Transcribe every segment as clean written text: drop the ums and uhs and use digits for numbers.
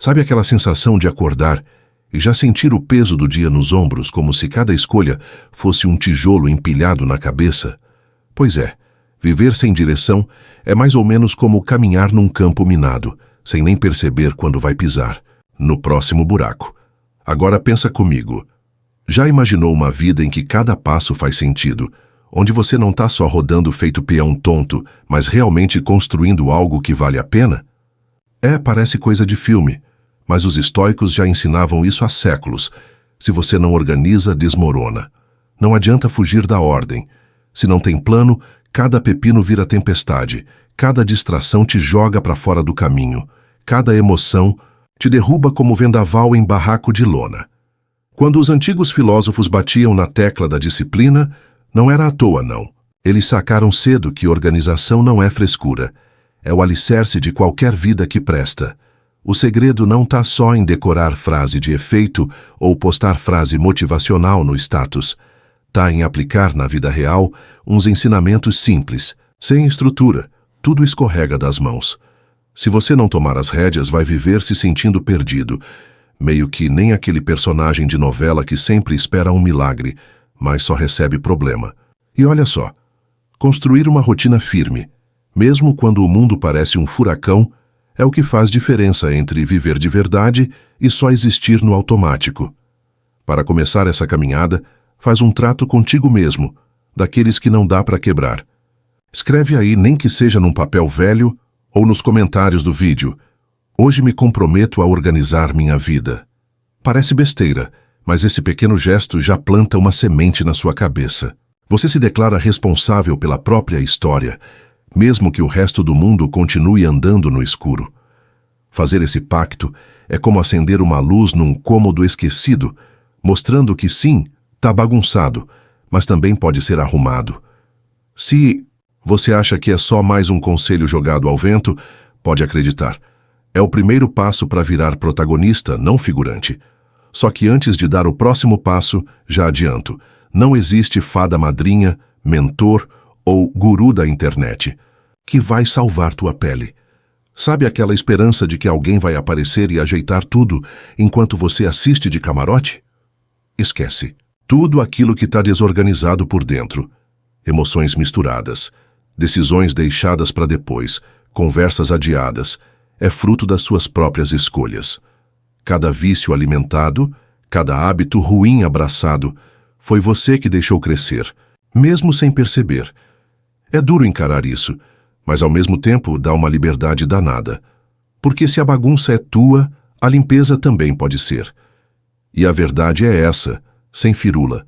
Sabe aquela sensação de acordar e já sentir o peso do dia nos ombros, como se cada escolha fosse um tijolo empilhado na cabeça? Pois é, viver sem direção é mais ou menos como caminhar num campo minado, sem nem perceber quando vai pisar no próximo buraco. Agora pensa comigo. Já imaginou uma vida em que cada passo faz sentido, onde você não está só rodando feito peão tonto, mas realmente construindo algo que vale a pena? Parece coisa de filme, mas os estoicos já ensinavam isso há séculos. Se você não organiza, desmorona. Não adianta fugir da ordem. Se não tem plano, cada pepino vira tempestade, cada distração te joga para fora do caminho, cada emoção te derruba como vendaval em barraco de lona. Quando os antigos filósofos batiam na tecla da disciplina, não era à toa, não. Eles sacaram cedo que organização não é frescura. É o alicerce de qualquer vida que presta. O segredo não está só em decorar frase de efeito ou postar frase motivacional no status. Está em aplicar na vida real uns ensinamentos simples, sem estrutura. Tudo escorrega das mãos. Se você não tomar as rédeas, vai viver se sentindo perdido. Meio que nem aquele personagem de novela que sempre espera um milagre, mas só recebe problema. E olha só, construir uma rotina firme, mesmo quando o mundo parece um furacão, é o que faz diferença entre viver de verdade e só existir no automático. Para começar essa caminhada, faz um trato contigo mesmo, daqueles que não dá para quebrar. Escreve aí, nem que seja num papel velho ou nos comentários do vídeo: hoje me comprometo a organizar minha vida. Parece besteira, mas esse pequeno gesto já planta uma semente na sua cabeça. Você se declara responsável pela própria história, mesmo que o resto do mundo continue andando no escuro. Fazer esse pacto é como acender uma luz num cômodo esquecido, mostrando que sim, está bagunçado, mas também pode ser arrumado. Se você acha que é só mais um conselho jogado ao vento, pode acreditar. É o primeiro passo para virar protagonista, não figurante. Só que antes de dar o próximo passo, já adianto, não existe fada madrinha, mentor ou guru da internet que vai salvar tua pele. Sabe aquela esperança de que alguém vai aparecer e ajeitar tudo enquanto você assiste de camarote? Esquece. Tudo aquilo que está desorganizado por dentro. Emoções misturadas, decisões deixadas para depois, conversas adiadas, é fruto das suas próprias escolhas. Cada vício alimentado, cada hábito ruim abraçado, foi você que deixou crescer, mesmo sem perceber. É duro encarar isso, mas ao mesmo tempo dá uma liberdade danada. Porque se a bagunça é tua, a limpeza também pode ser. E a verdade é essa, sem firula.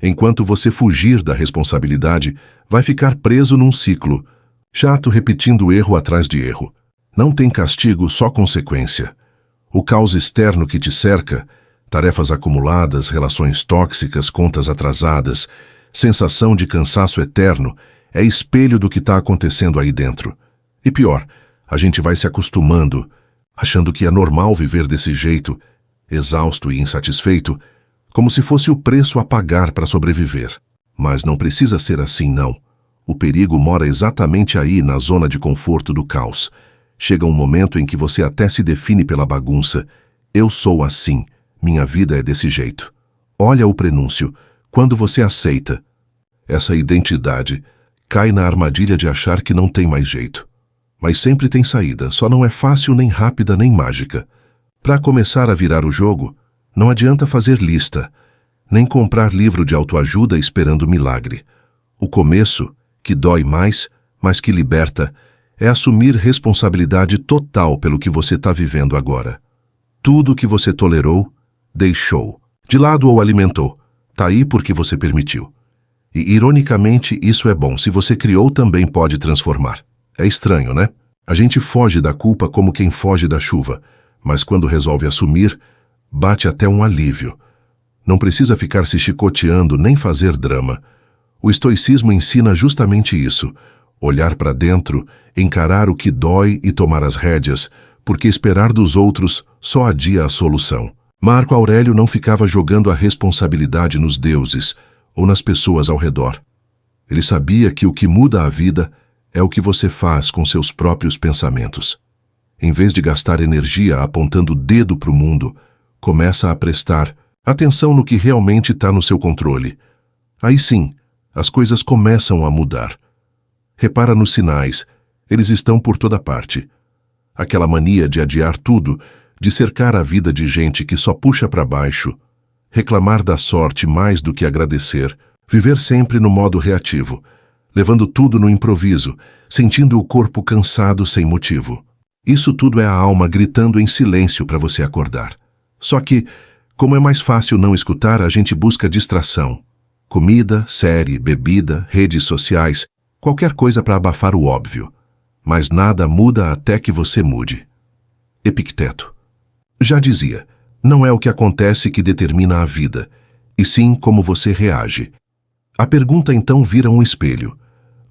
Enquanto você fugir da responsabilidade, vai ficar preso num ciclo, chato repetindo erro atrás de erro. Não tem castigo, só consequência. O caos externo que te cerca, tarefas acumuladas, relações tóxicas, contas atrasadas, sensação de cansaço eterno, é espelho do que está acontecendo aí dentro. E pior, a gente vai se acostumando, achando que é normal viver desse jeito, exausto e insatisfeito, como se fosse o preço a pagar para sobreviver. Mas não precisa ser assim, não. O perigo mora exatamente aí, na zona de conforto do caos. Chega um momento em que você até se define pela bagunça. Eu sou assim, minha vida é desse jeito. Olha o prenúncio. Quando você aceita essa identidade, cai na armadilha de achar que não tem mais jeito. Mas sempre tem saída, só não é fácil, nem rápida, nem mágica. Para começar a virar o jogo, não adianta fazer lista, nem comprar livro de autoajuda esperando milagre. O começo, que dói mais, mas que liberta, é assumir responsabilidade total pelo que você está vivendo agora. Tudo que você tolerou, deixou, de lado ou alimentou, está aí porque você permitiu. E, ironicamente, isso é bom. Se você criou, também pode transformar. É estranho, né? A gente foge da culpa como quem foge da chuva, mas quando resolve assumir, bate até um alívio. Não precisa ficar se chicoteando nem fazer drama. O estoicismo ensina justamente isso: olhar para dentro, encarar o que dói e tomar as rédeas, porque esperar dos outros só adia a solução. Marco Aurélio não ficava jogando a responsabilidade nos deuses ou nas pessoas ao redor. Ele sabia que o que muda a vida é o que você faz com seus próprios pensamentos. Em vez de gastar energia apontando o dedo para o mundo, começa a prestar atenção no que realmente está no seu controle. Aí sim, as coisas começam a mudar. Repara nos sinais, eles estão por toda parte. Aquela mania de adiar tudo, de cercar a vida de gente que só puxa para baixo, reclamar da sorte mais do que agradecer, viver sempre no modo reativo, levando tudo no improviso, sentindo o corpo cansado sem motivo. Isso tudo é a alma gritando em silêncio para você acordar. Só que, como é mais fácil não escutar, a gente busca distração. Comida, série, bebida, redes sociais, qualquer coisa para abafar o óbvio. Mas nada muda até que você mude. Epicteto. Já dizia, não é o que acontece que determina a vida, e sim como você reage. A pergunta então vira um espelho.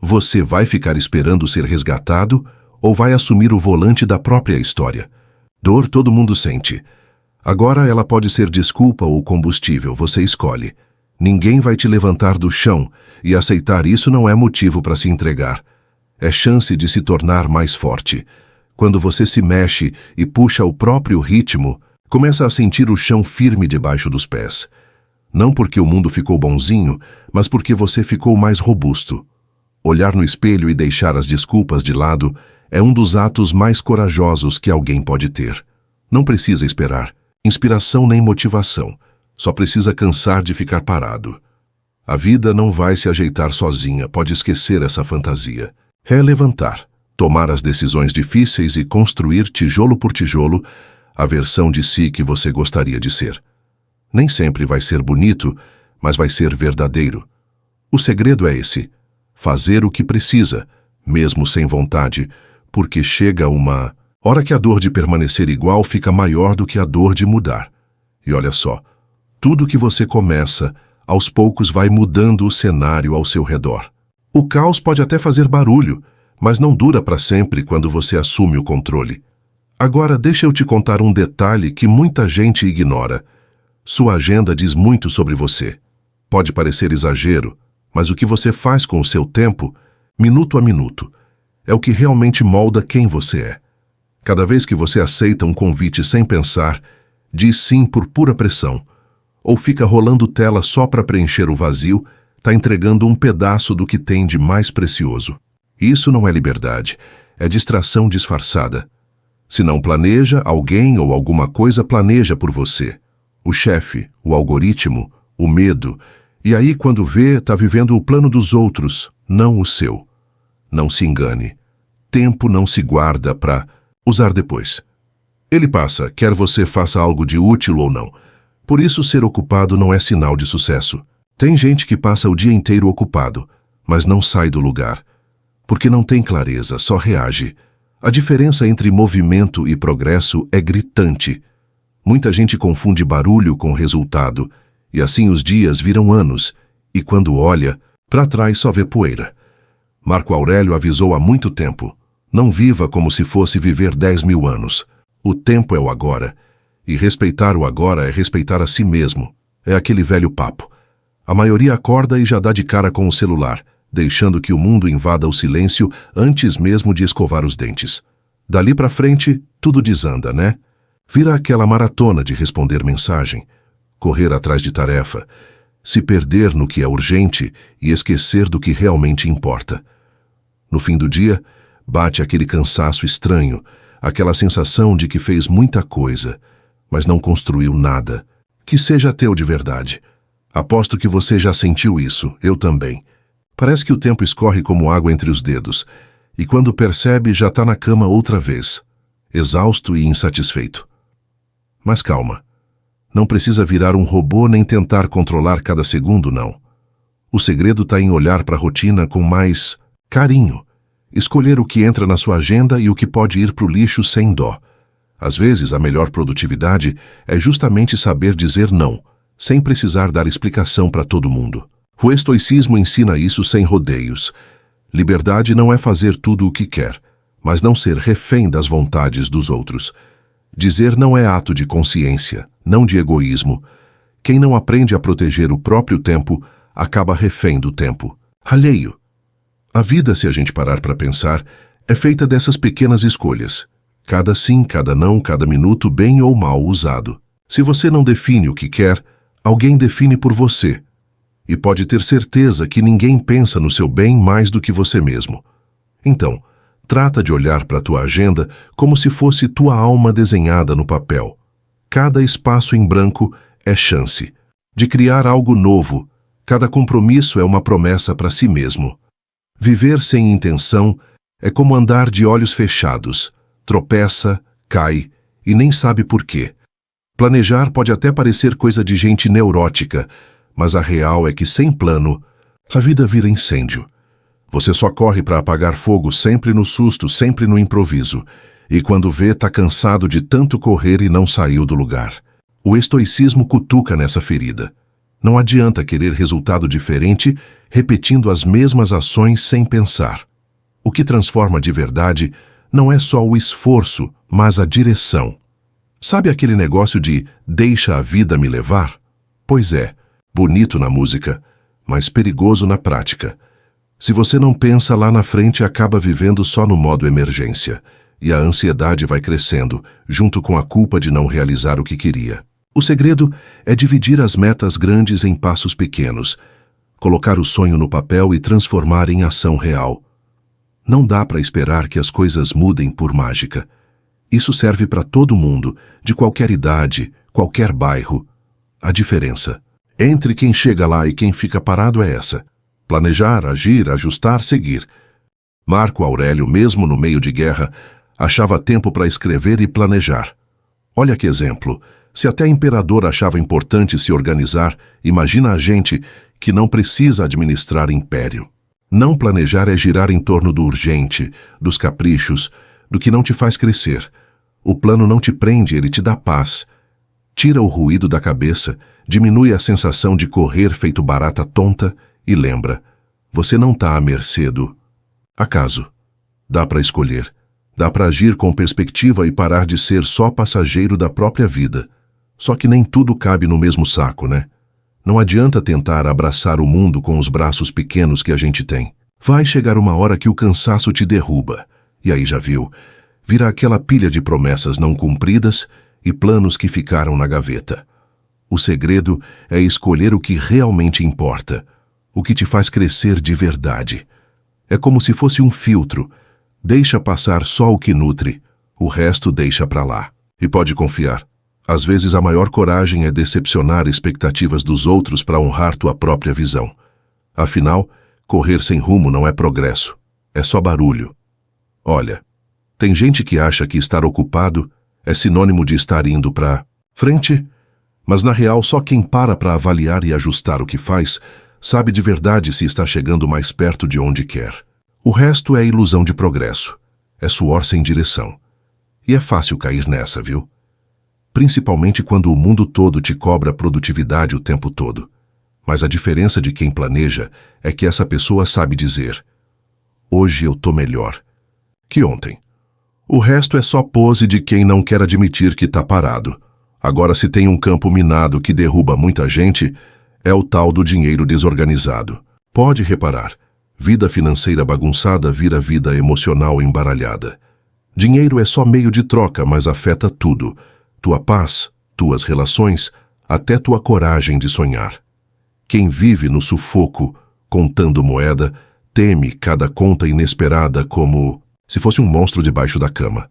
Você vai ficar esperando ser resgatado ou vai assumir o volante da própria história? Dor todo mundo sente. Agora ela pode ser desculpa ou combustível, você escolhe. Ninguém vai te levantar do chão e aceitar isso não é motivo para se entregar. É chance de se tornar mais forte. Quando você se mexe e puxa o próprio ritmo, começa a sentir o chão firme debaixo dos pés. Não porque o mundo ficou bonzinho, mas porque você ficou mais robusto. Olhar no espelho e deixar as desculpas de lado é um dos atos mais corajosos que alguém pode ter. Não precisa esperar inspiração nem motivação. Só precisa cansar de ficar parado. A vida não vai se ajeitar sozinha, pode esquecer essa fantasia. É levantar, tomar as decisões difíceis e construir, tijolo por tijolo, a versão de si que você gostaria de ser. Nem sempre vai ser bonito, mas vai ser verdadeiro. O segredo é esse: fazer o que precisa, mesmo sem vontade, porque chega uma hora que a dor de permanecer igual fica maior do que a dor de mudar. E olha só, tudo que você começa, aos poucos vai mudando o cenário ao seu redor. O caos pode até fazer barulho, mas não dura para sempre quando você assume o controle. Agora deixa eu te contar um detalhe que muita gente ignora. Sua agenda diz muito sobre você. Pode parecer exagero, mas o que você faz com o seu tempo, minuto a minuto, é o que realmente molda quem você é. Cada vez que você aceita um convite sem pensar, diz sim por pura pressão, ou fica rolando tela só para preencher o vazio, está entregando um pedaço do que tem de mais precioso. Isso não é liberdade, é distração disfarçada. Se não planeja, alguém ou alguma coisa planeja por você. O chefe, o algoritmo, o medo. E aí, quando vê, está vivendo o plano dos outros, não o seu. Não se engane. Tempo não se guarda para usar depois. Ele passa, quer você faça algo de útil ou não. Por isso, ser ocupado não é sinal de sucesso. Tem gente que passa o dia inteiro ocupado, mas não sai do lugar. Porque não tem clareza, só reage. A diferença entre movimento e progresso é gritante. Muita gente confunde barulho com resultado, e assim os dias viram anos, e quando olha, para trás só vê poeira. Marco Aurélio avisou há muito tempo: não viva como se fosse viver 10.000 anos. O tempo é o agora, e respeitar o agora é respeitar a si mesmo. É aquele velho papo. A maioria acorda e já dá de cara com o celular, deixando que o mundo invada o silêncio antes mesmo de escovar os dentes. Dali para frente, tudo desanda, né? Vira aquela maratona de responder mensagem, correr atrás de tarefa, se perder no que é urgente e esquecer do que realmente importa. No fim do dia, bate aquele cansaço estranho, aquela sensação de que fez muita coisa, mas não construiu nada, que seja teu de verdade. Aposto que você já sentiu isso, eu também. Parece que o tempo escorre como água entre os dedos, e quando percebe já está na cama outra vez, exausto e insatisfeito. Mas calma, não precisa virar um robô nem tentar controlar cada segundo, não. O segredo está em olhar para a rotina com mais carinho, escolher o que entra na sua agenda e o que pode ir para o lixo sem dó. Às vezes, a melhor produtividade é justamente saber dizer não, sem precisar dar explicação para todo mundo. O estoicismo ensina isso sem rodeios. Liberdade não é fazer tudo o que quer, mas não ser refém das vontades dos outros. Dizer não é ato de consciência, não de egoísmo. Quem não aprende a proteger o próprio tempo, acaba refém do tempo, alheio. A vida, se a gente parar para pensar, é feita dessas pequenas escolhas. Cada sim, cada não, cada minuto bem ou mal usado. Se você não define o que quer, alguém define por você. E pode ter certeza que ninguém pensa no seu bem mais do que você mesmo. Então, trata de olhar para a tua agenda como se fosse tua alma desenhada no papel. Cada espaço em branco é chance de criar algo novo. Cada compromisso é uma promessa para si mesmo. Viver sem intenção é como andar de olhos fechados. Tropeça, cai e nem sabe por quê. Planejar pode até parecer coisa de gente neurótica, mas a real é que sem plano, a vida vira incêndio. Você só corre para apagar fogo sempre no susto, sempre no improviso. E quando vê, tá cansado de tanto correr e não saiu do lugar. O estoicismo cutuca nessa ferida. Não adianta querer resultado diferente repetindo as mesmas ações sem pensar. O que transforma de verdade não é só o esforço, mas a direção. Sabe aquele negócio de deixa a vida me levar? Pois é, bonito na música, mas perigoso na prática. Se você não pensa lá na frente, acaba vivendo só no modo emergência, e a ansiedade vai crescendo, junto com a culpa de não realizar o que queria. O segredo é dividir as metas grandes em passos pequenos, colocar o sonho no papel e transformar em ação real. Não dá para esperar que as coisas mudem por mágica. Isso serve para todo mundo, de qualquer idade, qualquer bairro. A diferença entre quem chega lá e quem fica parado é essa: planejar, agir, ajustar, seguir. Marco Aurélio, mesmo no meio de guerra, achava tempo para escrever e planejar. Olha que exemplo. Se até imperador achava importante se organizar, imagina a gente que não precisa administrar império. Não planejar é girar em torno do urgente, dos caprichos, do que não te faz crescer. O plano não te prende, ele te dá paz. Tira o ruído da cabeça, diminui a sensação de correr feito barata tonta e lembra, você não está à mercê do acaso. Dá para escolher, dá para agir com perspectiva e parar de ser só passageiro da própria vida. Só que nem tudo cabe no mesmo saco, né? Não adianta tentar abraçar o mundo com os braços pequenos que a gente tem. Vai chegar uma hora que o cansaço te derruba. E aí já viu, vira aquela pilha de promessas não cumpridas e planos que ficaram na gaveta. O segredo é escolher o que realmente importa, o que te faz crescer de verdade. É como se fosse um filtro. Deixa passar só o que nutre, o resto deixa pra lá. E pode confiar. Às vezes a maior coragem é decepcionar expectativas dos outros para honrar tua própria visão. Afinal, correr sem rumo não é progresso, é só barulho. Olha, tem gente que acha que estar ocupado é sinônimo de estar indo para frente, mas na real só quem para avaliar e ajustar o que faz sabe de verdade se está chegando mais perto de onde quer. O resto é ilusão de progresso, é suor sem direção. E é fácil cair nessa, viu? Principalmente quando o mundo todo te cobra produtividade o tempo todo. Mas a diferença de quem planeja é que essa pessoa sabe dizer: hoje eu tô melhor que ontem. O resto é só pose de quem não quer admitir que tá parado. Agora, se tem um campo minado que derruba muita gente, é o tal do dinheiro desorganizado. Pode reparar, vida financeira bagunçada vira vida emocional embaralhada. Dinheiro é só meio de troca, mas afeta tudo. Tua paz, tuas relações, até tua coragem de sonhar. Quem vive no sufoco, contando moeda, teme cada conta inesperada como se fosse um monstro debaixo da cama.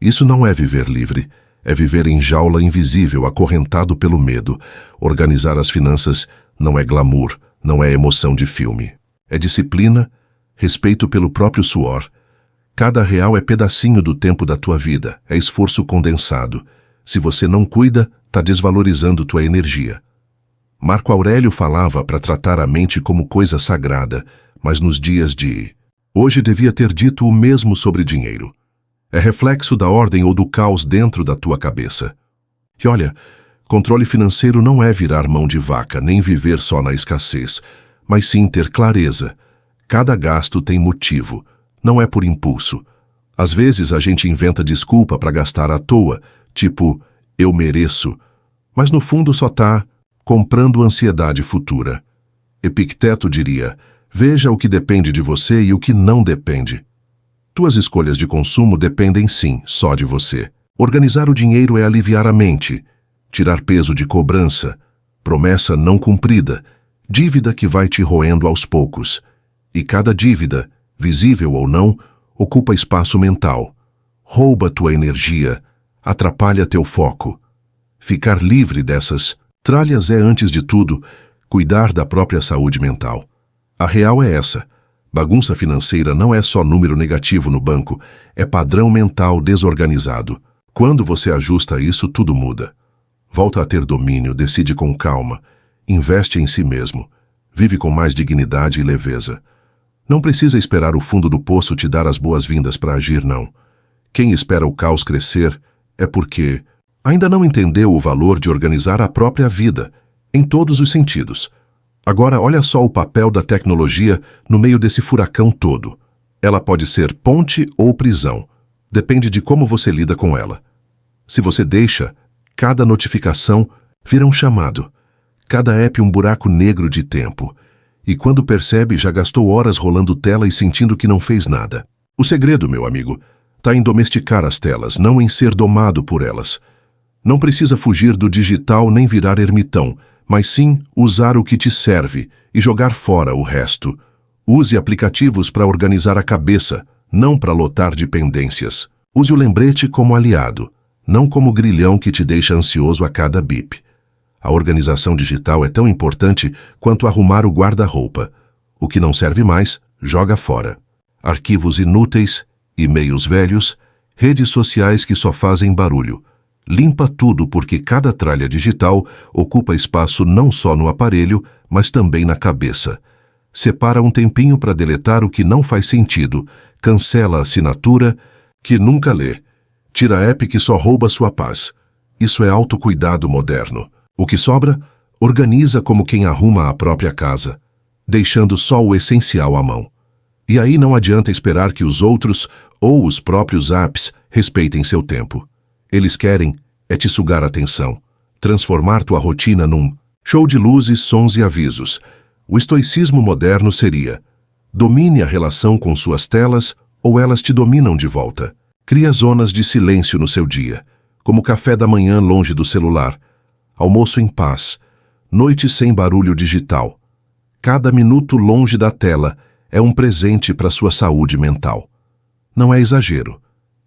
Isso não é viver livre, é viver em jaula invisível, acorrentado pelo medo. Organizar as finanças não é glamour, não é emoção de filme. É disciplina, respeito pelo próprio suor. Cada real é pedacinho do tempo da tua vida, é esforço condensado. Se você não cuida, está desvalorizando tua energia. Marco Aurélio falava para tratar a mente como coisa sagrada, mas nos dias de hoje devia ter dito o mesmo sobre dinheiro. É reflexo da ordem ou do caos dentro da tua cabeça. E olha, controle financeiro não é virar mão de vaca, nem viver só na escassez, mas sim ter clareza. Cada gasto tem motivo, não é por impulso. Às vezes a gente inventa desculpa para gastar à toa, tipo, eu mereço, mas no fundo só tá comprando ansiedade futura. Epicteto diria, veja o que depende de você e o que não depende. Tuas escolhas de consumo dependem sim, só de você. Organizar o dinheiro é aliviar a mente, tirar peso de cobrança, promessa não cumprida, dívida que vai te roendo aos poucos. E cada dívida, visível ou não, ocupa espaço mental, rouba tua energia, atrapalha teu foco. Ficar livre dessas tralhas é, antes de tudo, cuidar da própria saúde mental. A real é essa. Bagunça financeira não é só número negativo no banco, é padrão mental desorganizado. Quando você ajusta isso, tudo muda. Volta a ter domínio, decide com calma, investe em si mesmo, vive com mais dignidade e leveza. Não precisa esperar o fundo do poço te dar as boas-vindas para agir, não. Quem espera o caos crescer é porque ainda não entendeu o valor de organizar a própria vida, em todos os sentidos. Agora, olha só o papel da tecnologia no meio desse furacão todo. Ela pode ser ponte ou prisão. Depende de como você lida com ela. Se você deixa, cada notificação vira um chamado. Cada app um buraco negro de tempo. E quando percebe, já gastou horas rolando tela e sentindo que não fez nada. O segredo, meu amigo, está em domesticar as telas, não em ser domado por elas. Não precisa fugir do digital nem virar ermitão, mas sim usar o que te serve e jogar fora o resto. Use aplicativos para organizar a cabeça, não para lotar de pendências. Use o lembrete como aliado, não como grilhão que te deixa ansioso a cada bip. A organização digital é tão importante quanto arrumar o guarda-roupa. O que não serve mais, joga fora. Arquivos inúteis, e-mails velhos, redes sociais que só fazem barulho. Limpa tudo, porque cada tralha digital ocupa espaço não só no aparelho, mas também na cabeça. Separa um tempinho para deletar o que não faz sentido, cancela a assinatura que nunca lê, tira a app que só rouba sua paz. Isso é autocuidado moderno. O que sobra, organiza como quem arruma a própria casa, deixando só o essencial à mão. E aí não adianta esperar que os outros ou os próprios apps respeitem seu tempo. Eles querem é te sugar a atenção, transformar tua rotina num show de luzes, sons e avisos. O estoicismo moderno seria: domine a relação com suas telas ou elas te dominam de volta. Cria zonas de silêncio no seu dia, como café da manhã longe do celular, almoço em paz, noite sem barulho digital. Cada minuto longe da tela é um presente para sua saúde mental. Não é exagero,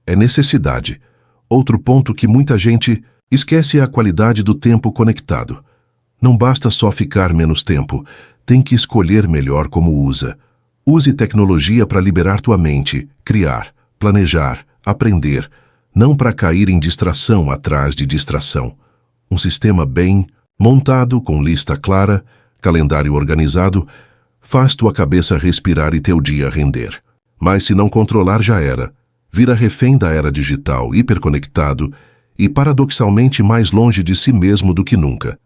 é necessidade. Outro ponto que muita gente esquece é a qualidade do tempo conectado. Não basta só ficar menos tempo, tem que escolher melhor como usa. Use tecnologia para liberar tua mente, criar, planejar, aprender, não para cair em distração atrás de distração. Um sistema bem montado, com lista clara, calendário organizado, faz tua cabeça respirar e teu dia render. Mas se não controlar, já era. Vira refém da era digital, hiperconectado e, paradoxalmente, mais longe de si mesmo do que nunca.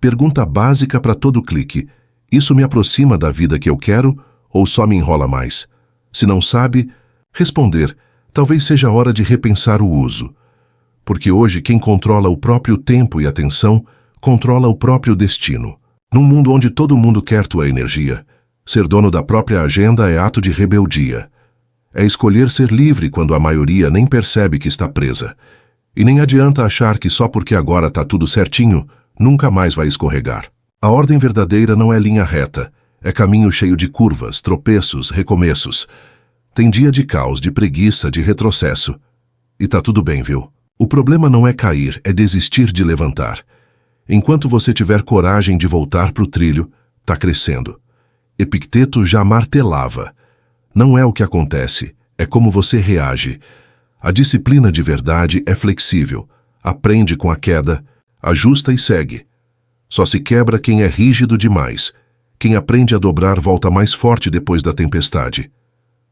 Pergunta básica para todo clique: isso me aproxima da vida que eu quero ou só me enrola mais? Se não sabe, responder: talvez seja hora de repensar o uso. Porque hoje quem controla o próprio tempo e atenção, controla o próprio destino. Num mundo onde todo mundo quer tua energia, ser dono da própria agenda é ato de rebeldia. É escolher ser livre quando a maioria nem percebe que está presa. E nem adianta achar que só porque agora está tudo certinho, nunca mais vai escorregar. A ordem verdadeira não é linha reta, é caminho cheio de curvas, tropeços, recomeços. Tem dia de caos, de preguiça, de retrocesso. E tá tudo bem, viu? O problema não é cair, é desistir de levantar. Enquanto você tiver coragem de voltar pro trilho, tá crescendo. Epicteto já martelava: não é o que acontece, é como você reage. A disciplina de verdade é flexível, aprende com a queda, ajusta e segue. Só se quebra quem é rígido demais. Quem aprende a dobrar volta mais forte depois da tempestade.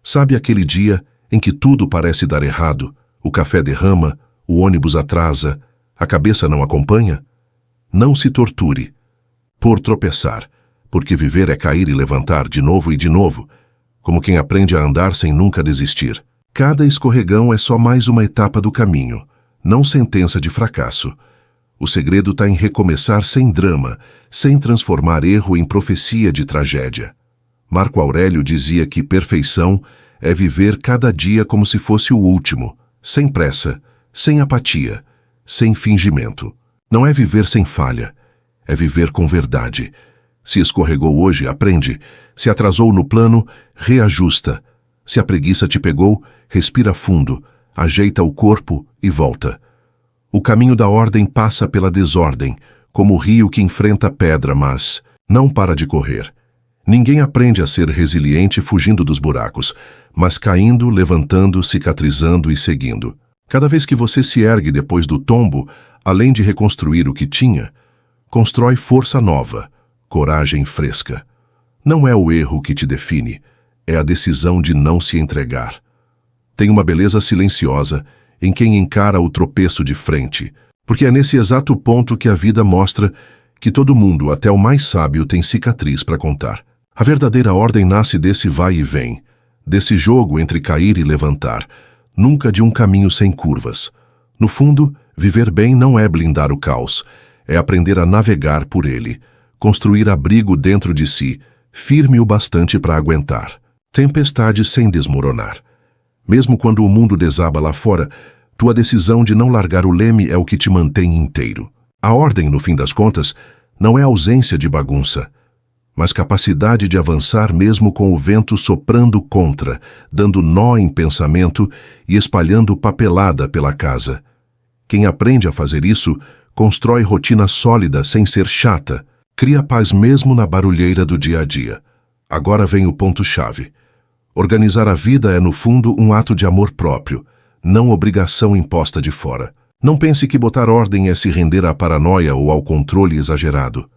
Sabe aquele dia em que tudo parece dar errado, o café derrama, o ônibus atrasa, a cabeça não acompanha? Não se torture por tropeçar, porque viver é cair e levantar de novo, como quem aprende a andar sem nunca desistir. Cada escorregão é só mais uma etapa do caminho, não sentença de fracasso. O segredo está em recomeçar sem drama, sem transformar erro em profecia de tragédia. Marco Aurélio dizia que perfeição é viver cada dia como se fosse o último, sem pressa, sem apatia, sem fingimento. Não é viver sem falha, é viver com verdade. Se escorregou hoje, aprende. Se atrasou no plano, reajusta. Se a preguiça te pegou, respira fundo, ajeita o corpo e volta. O caminho da ordem passa pela desordem, como o rio que enfrenta a pedra, mas não para de correr. Ninguém aprende a ser resiliente fugindo dos buracos, mas caindo, levantando, cicatrizando e seguindo. Cada vez que você se ergue depois do tombo, além de reconstruir o que tinha, constrói força nova, coragem fresca. Não é o erro que te define, é a decisão de não se entregar. Tem uma beleza silenciosa em quem encara o tropeço de frente, porque é nesse exato ponto que a vida mostra que todo mundo, até o mais sábio, tem cicatriz para contar. A verdadeira ordem nasce desse vai e vem, desse jogo entre cair e levantar, nunca de um caminho sem curvas. No fundo, viver bem não é blindar o caos, é aprender a navegar por ele, construir abrigo dentro de si, firme o bastante para aguentar. Tempestade sem desmoronar. Mesmo quando o mundo desaba lá fora, tua decisão de não largar o leme é o que te mantém inteiro. A ordem, no fim das contas, não é ausência de bagunça, mas capacidade de avançar mesmo com o vento soprando contra, dando nó em pensamento e espalhando papelada pela casa. Quem aprende a fazer isso, constrói rotina sólida sem ser chata, cria paz mesmo na barulheira do dia a dia. Agora vem o ponto-chave. Organizar a vida é, no fundo, um ato de amor próprio, não obrigação imposta de fora. Não pense que botar ordem é se render à paranoia ou ao controle exagerado.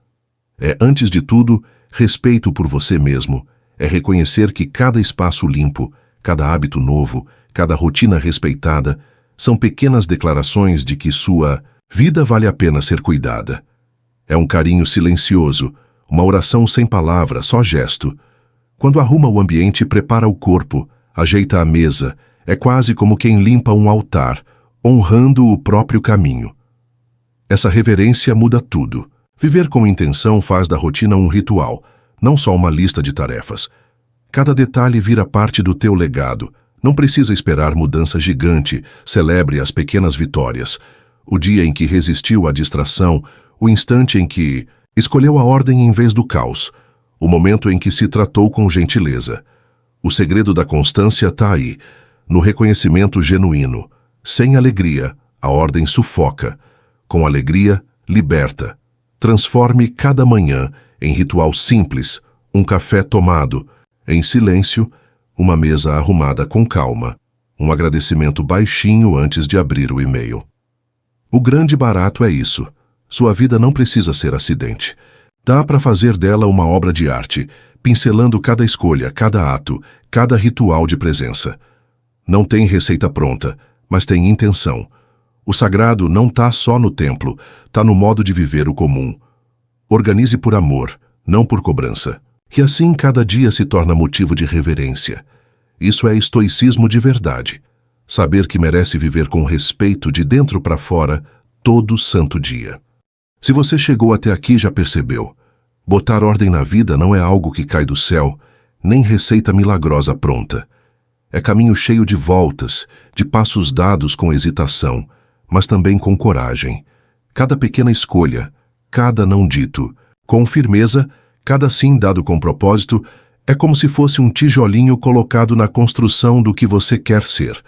É, antes de tudo, respeito por você mesmo. É reconhecer que cada espaço limpo, cada hábito novo, cada rotina respeitada, são pequenas declarações de que sua vida vale a pena ser cuidada. É um carinho silencioso, uma oração sem palavras, só gesto. Quando arruma o ambiente, prepara o corpo, ajeita a mesa, é quase como quem limpa um altar, honrando o próprio caminho. Essa reverência muda tudo. Viver com intenção faz da rotina um ritual, não só uma lista de tarefas. Cada detalhe vira parte do teu legado. Não precisa esperar mudança gigante, celebre as pequenas vitórias. O dia em que resistiu à distração, o instante em que escolheu a ordem em vez do caos, o momento em que se tratou com gentileza. O segredo da constância está aí, no reconhecimento genuíno. Sem alegria, a ordem sufoca. Com alegria, liberta. Transforme cada manhã em ritual simples, um café tomado, em silêncio, uma mesa arrumada com calma, um agradecimento baixinho antes de abrir o e-mail. O grande barato é isso. Sua vida não precisa ser acidente. Dá para fazer dela uma obra de arte, pincelando cada escolha, cada ato, cada ritual de presença. Não tem receita pronta, mas tem intenção. O sagrado não está só no templo, está no modo de viver o comum. Organize por amor, não por cobrança. E assim cada dia se torna motivo de reverência. Isso é estoicismo de verdade. Saber que merece viver com respeito de dentro para fora todo santo dia. Se você chegou até aqui, já percebeu. Botar ordem na vida não é algo que cai do céu, nem receita milagrosa pronta. É caminho cheio de voltas, de passos dados com hesitação, mas também com coragem. Cada pequena escolha, cada não dito, com firmeza, cada sim dado com propósito, é como se fosse um tijolinho colocado na construção do que você quer ser.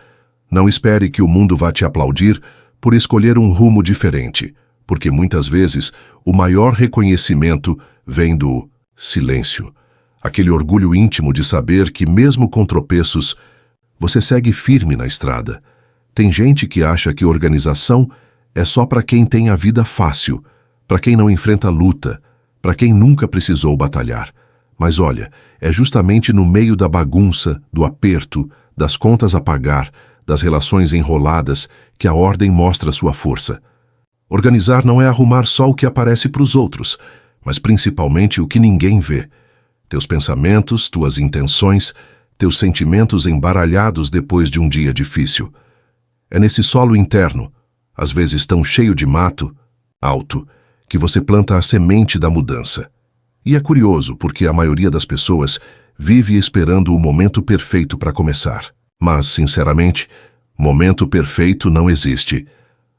Não espere que o mundo vá te aplaudir por escolher um rumo diferente, porque muitas vezes o maior reconhecimento vem do silêncio. Aquele orgulho íntimo de saber que, mesmo com tropeços, você segue firme na estrada. Tem gente que acha que organização é só para quem tem a vida fácil, para quem não enfrenta luta, para quem nunca precisou batalhar. Mas olha, é justamente no meio da bagunça, do aperto, das contas a pagar, das relações enroladas, que a ordem mostra sua força. Organizar não é arrumar só o que aparece para os outros, mas principalmente o que ninguém vê. Teus pensamentos, tuas intenções, teus sentimentos embaralhados depois de um dia difícil. É nesse solo interno, às vezes tão cheio de mato, alto, que você planta a semente da mudança. E é curioso porque a maioria das pessoas vive esperando o momento perfeito para começar. Mas, sinceramente, momento perfeito não existe.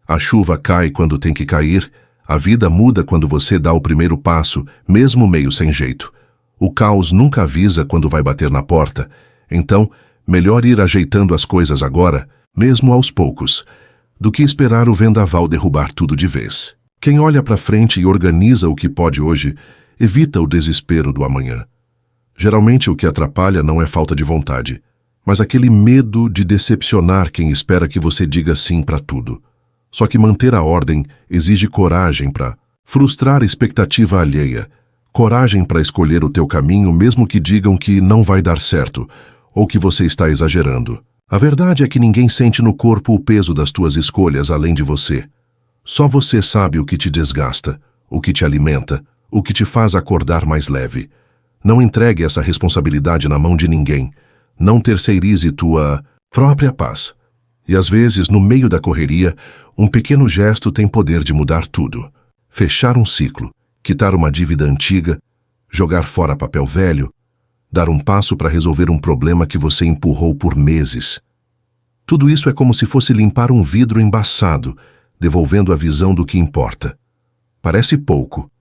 A chuva cai quando tem que cair, a vida muda quando você dá o primeiro passo, mesmo meio sem jeito. O caos nunca avisa quando vai bater na porta, então, melhor ir ajeitando as coisas agora, mesmo aos poucos, do que esperar o vendaval derrubar tudo de vez. Quem olha para frente e organiza o que pode hoje, evita o desespero do amanhã. Geralmente o que atrapalha não é falta de vontade, mas aquele medo de decepcionar quem espera que você diga sim para tudo. Só que manter a ordem exige coragem para frustrar a expectativa alheia, coragem para escolher o teu caminho mesmo que digam que não vai dar certo, ou que você está exagerando. A verdade é que ninguém sente no corpo o peso das tuas escolhas além de você. Só você sabe o que te desgasta, o que te alimenta, o que te faz acordar mais leve. Não entregue essa responsabilidade na mão de ninguém. Não terceirize tua própria paz. E às vezes, no meio da correria, um pequeno gesto tem poder de mudar tudo. Fechar um ciclo, quitar uma dívida antiga, jogar fora papel velho, dar um passo para resolver um problema que você empurrou por meses. Tudo isso é como se fosse limpar um vidro embaçado, devolvendo a visão do que importa. Parece pouco,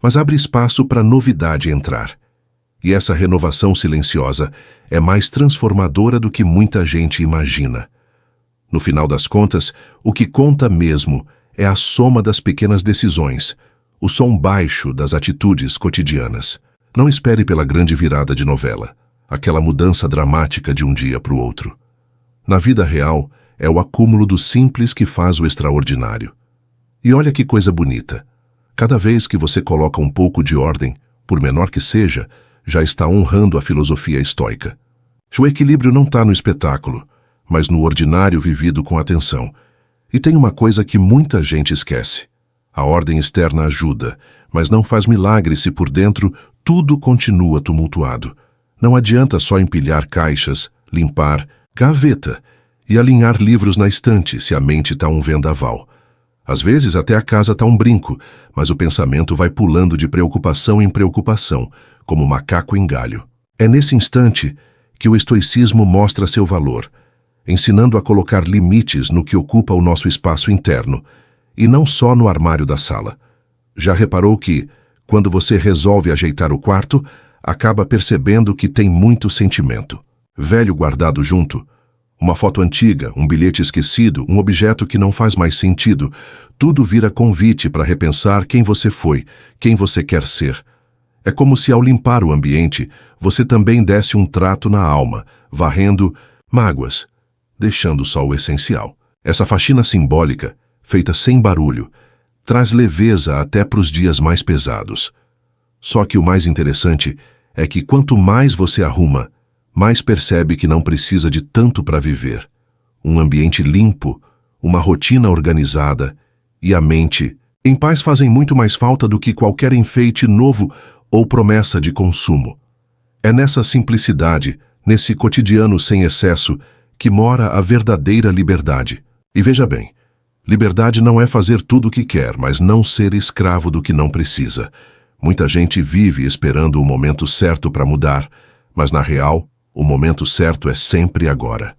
mas abre espaço para novidade entrar. E essa renovação silenciosa é mais transformadora do que muita gente imagina. No final das contas, o que conta mesmo é a soma das pequenas decisões, o som baixo das atitudes cotidianas. Não espere pela grande virada de novela, aquela mudança dramática de um dia para o outro. Na vida real, é o acúmulo do simples que faz o extraordinário. E olha que coisa bonita. Cada vez que você coloca um pouco de ordem, por menor que seja, já está honrando a filosofia estoica. O equilíbrio não está no espetáculo, mas no ordinário vivido com atenção. E tem uma coisa que muita gente esquece. A ordem externa ajuda, mas não faz milagre se por dentro tudo continua tumultuado. Não adianta só empilhar caixas, limpar, gaveta e alinhar livros na estante se a mente está um vendaval. Às vezes até a casa está um brinco, mas o pensamento vai pulando de preocupação em preocupação, como macaco em galho. É nesse instante que o estoicismo mostra seu valor, ensinando a colocar limites no que ocupa o nosso espaço interno, e não só no armário da sala. Já reparou que, quando você resolve ajeitar o quarto, acaba percebendo que tem muito sentimento. Velho guardado junto, uma foto antiga, um bilhete esquecido, um objeto que não faz mais sentido, tudo vira convite para repensar quem você foi, quem você quer ser. É como se ao limpar o ambiente, você também desse um trato na alma, varrendo mágoas, deixando só o essencial. Essa faxina simbólica, feita sem barulho, traz leveza até para os dias mais pesados. Só que o mais interessante é que quanto mais você arruma, mais percebe que não precisa de tanto para viver. Um ambiente limpo, uma rotina organizada e a mente em paz fazem muito mais falta do que qualquer enfeite novo ou promessa de consumo. É nessa simplicidade, nesse cotidiano sem excesso, que mora a verdadeira liberdade. E veja bem, liberdade não é fazer tudo o que quer, mas não ser escravo do que não precisa. Muita gente vive esperando o momento certo para mudar, mas na real, o momento certo é sempre agora.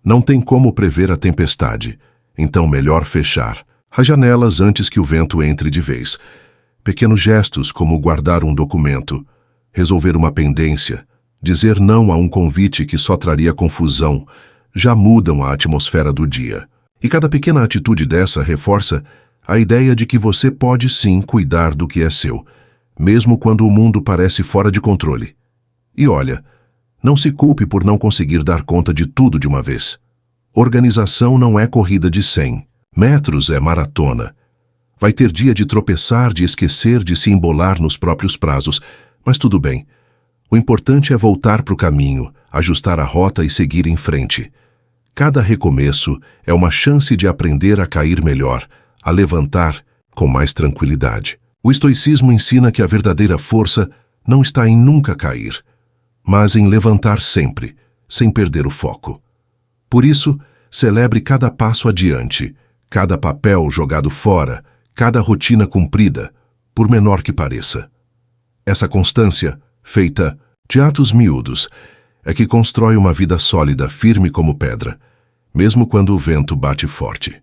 Não tem como prever a tempestade, então melhor fechar as janelas antes que o vento entre de vez. Pequenos gestos como guardar um documento, resolver uma pendência, dizer não a um convite que só traria confusão, já mudam a atmosfera do dia. E cada pequena atitude dessa reforça a ideia de que você pode sim cuidar do que é seu, mesmo quando o mundo parece fora de controle. E olha, não se culpe por não conseguir dar conta de tudo de uma vez. Organização não é corrida de 100 metros, é maratona. Vai ter dia de tropeçar, de esquecer, de se embolar nos próprios prazos, mas tudo bem. O importante é voltar para o caminho, ajustar a rota e seguir em frente. Cada recomeço é uma chance de aprender a cair melhor, a levantar com mais tranquilidade. O estoicismo ensina que a verdadeira força não está em nunca cair, mas em levantar sempre, sem perder o foco. Por isso, celebre cada passo adiante, cada papel jogado fora, cada rotina cumprida, por menor que pareça. Essa constância, feita de atos miúdos, é que constrói uma vida sólida, firme como pedra, mesmo quando o vento bate forte.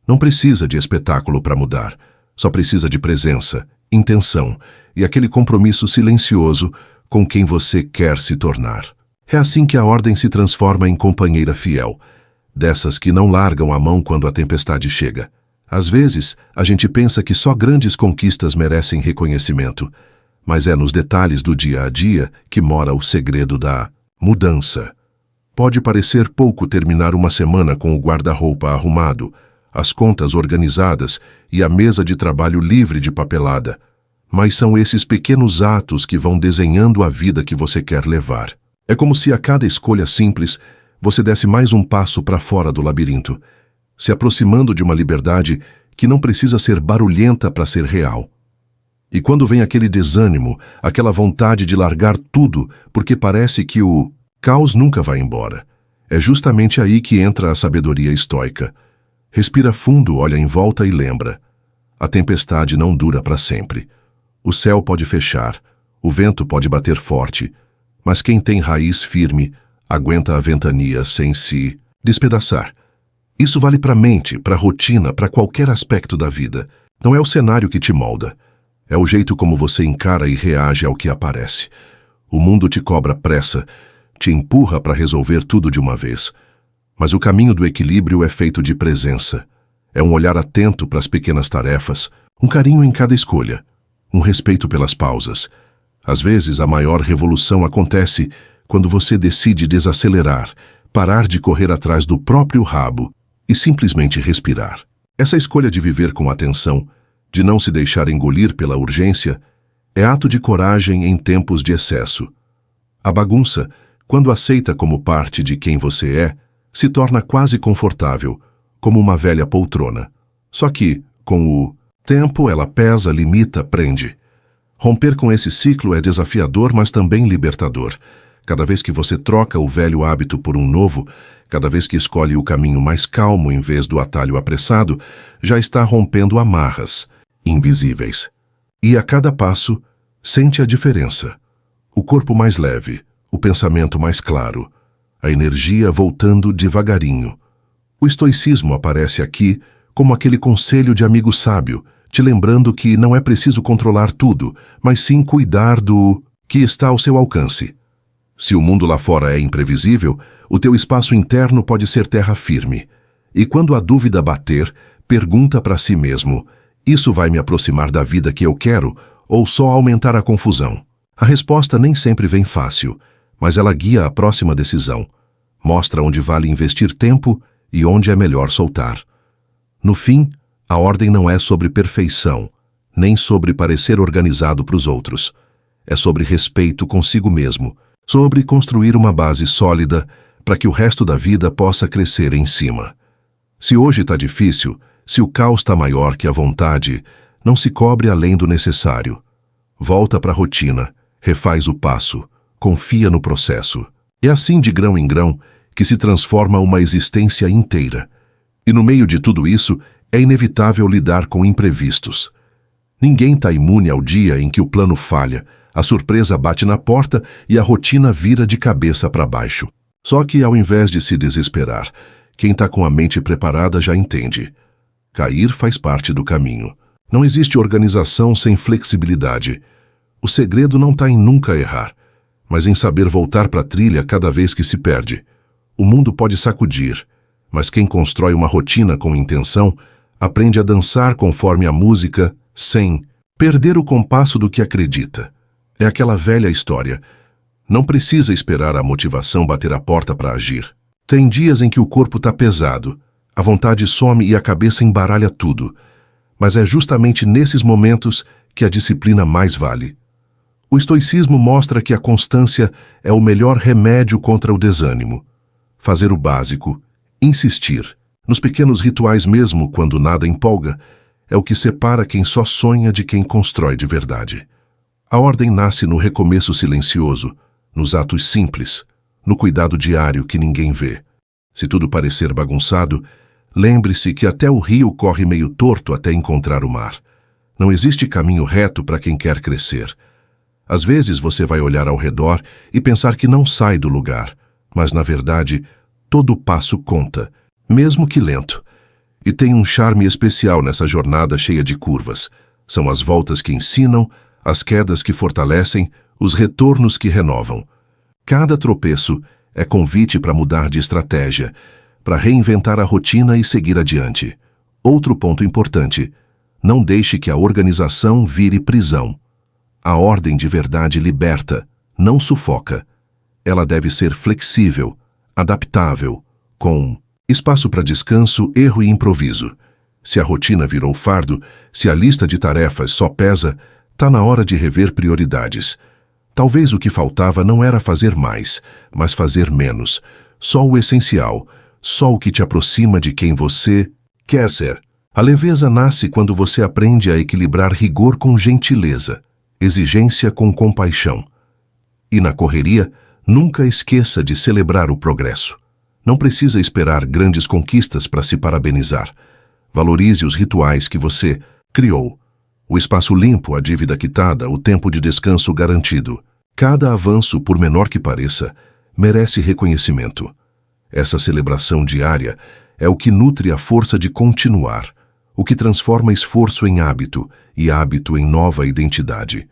Não precisa de espetáculo para mudar, só precisa de presença, intenção e aquele compromisso silencioso com quem você quer se tornar. É assim que a ordem se transforma em companheira fiel, dessas que não largam a mão quando a tempestade chega. Às vezes, a gente pensa que só grandes conquistas merecem reconhecimento, mas é nos detalhes do dia a dia que mora o segredo da mudança. Pode parecer pouco terminar uma semana com o guarda-roupa arrumado, as contas organizadas e a mesa de trabalho livre de papelada, mas são esses pequenos atos que vão desenhando a vida que você quer levar. É como se a cada escolha simples você desse mais um passo para fora do labirinto, se aproximando de uma liberdade que não precisa ser barulhenta para ser real. E quando vem aquele desânimo, aquela vontade de largar tudo, porque parece que o caos nunca vai embora, é justamente aí que entra a sabedoria estoica. Respira fundo, olha em volta e lembra: a tempestade não dura para sempre. O céu pode fechar, o vento pode bater forte, mas quem tem raiz firme aguenta a ventania sem se despedaçar. Isso vale para a mente, para a rotina, para qualquer aspecto da vida. Não é o cenário que te molda, é o jeito como você encara e reage ao que aparece. O mundo te cobra pressa, te empurra para resolver tudo de uma vez. Mas o caminho do equilíbrio é feito de presença. É um olhar atento para as pequenas tarefas, um carinho em cada escolha, um respeito pelas pausas. Às vezes, a maior revolução acontece quando você decide desacelerar, parar de correr atrás do próprio rabo e simplesmente respirar. Essa escolha de viver com atenção, de não se deixar engolir pela urgência, é ato de coragem em tempos de excesso. A bagunça, quando aceita como parte de quem você é, se torna quase confortável, como uma velha poltrona. Só que, com o tempo, ela pesa, limita, prende. Romper com esse ciclo é desafiador, mas também libertador. Cada vez que você troca o velho hábito por um novo, cada vez que escolhe o caminho mais calmo em vez do atalho apressado, já está rompendo amarras invisíveis. E a cada passo, sente a diferença. O corpo mais leve, o pensamento mais claro, a energia voltando devagarinho. O estoicismo aparece aqui como aquele conselho de amigo sábio, te lembrando que não é preciso controlar tudo, mas sim cuidar do que está ao seu alcance. Se o mundo lá fora é imprevisível, o teu espaço interno pode ser terra firme. E quando a dúvida bater, pergunta para si mesmo: isso vai me aproximar da vida que eu quero ou só aumentar a confusão? A resposta nem sempre vem fácil, mas ela guia a próxima decisão. Mostra onde vale investir tempo e onde é melhor soltar. No fim, a ordem não é sobre perfeição, nem sobre parecer organizado para os outros. É sobre respeito consigo mesmo, sobre construir uma base sólida para que o resto da vida possa crescer em cima. Se hoje está difícil, se o caos está maior que a vontade, não se cobre além do necessário. Volta para a rotina, refaz o passo, confia no processo. É assim de grão em grão que se transforma uma existência inteira. E no meio de tudo isso, é inevitável lidar com imprevistos. Ninguém está imune ao dia em que o plano falha, a surpresa bate na porta e a rotina vira de cabeça para baixo. Só que, ao invés de se desesperar, quem está com a mente preparada já entende. Cair faz parte do caminho. Não existe organização sem flexibilidade. O segredo não está em nunca errar, mas em saber voltar para a trilha cada vez que se perde. O mundo pode sacudir, mas quem constrói uma rotina com intenção aprende a dançar conforme a música, sem perder o compasso do que acredita. É aquela velha história. Não precisa esperar a motivação bater a porta para agir. Tem dias em que o corpo está pesado, a vontade some e a cabeça embaralha tudo. Mas é justamente nesses momentos que a disciplina mais vale. O estoicismo mostra que a constância é o melhor remédio contra o desânimo. Fazer o básico, insistir, nos pequenos rituais mesmo quando nada empolga, é o que separa quem só sonha de quem constrói de verdade. A ordem nasce no recomeço silencioso, nos atos simples, no cuidado diário que ninguém vê. Se tudo parecer bagunçado, lembre-se que até o rio corre meio torto até encontrar o mar. Não existe caminho reto para quem quer crescer. Às vezes você vai olhar ao redor e pensar que não sai do lugar, mas na verdade, todo passo conta, mesmo que lento. E tem um charme especial nessa jornada cheia de curvas. São as voltas que ensinam, as quedas que fortalecem, os retornos que renovam. Cada tropeço é convite para mudar de estratégia, para reinventar a rotina e seguir adiante. Outro ponto importante: não deixe que a organização vire prisão. A ordem de verdade liberta, não sufoca. Ela deve ser flexível, adaptável, com espaço para descanso, erro e improviso. Se a rotina virou fardo, se a lista de tarefas só pesa, tá na hora de rever prioridades. Talvez o que faltava não era fazer mais, mas fazer menos. Só o essencial, só o que te aproxima de quem você quer ser. A leveza nasce quando você aprende a equilibrar rigor com gentileza, exigência com compaixão. E na correria, nunca esqueça de celebrar o progresso. Não precisa esperar grandes conquistas para se parabenizar. Valorize os rituais que você criou. O espaço limpo, a dívida quitada, o tempo de descanso garantido. Cada avanço, por menor que pareça, merece reconhecimento. Essa celebração diária é o que nutre a força de continuar, o que transforma esforço em hábito e hábito em nova identidade.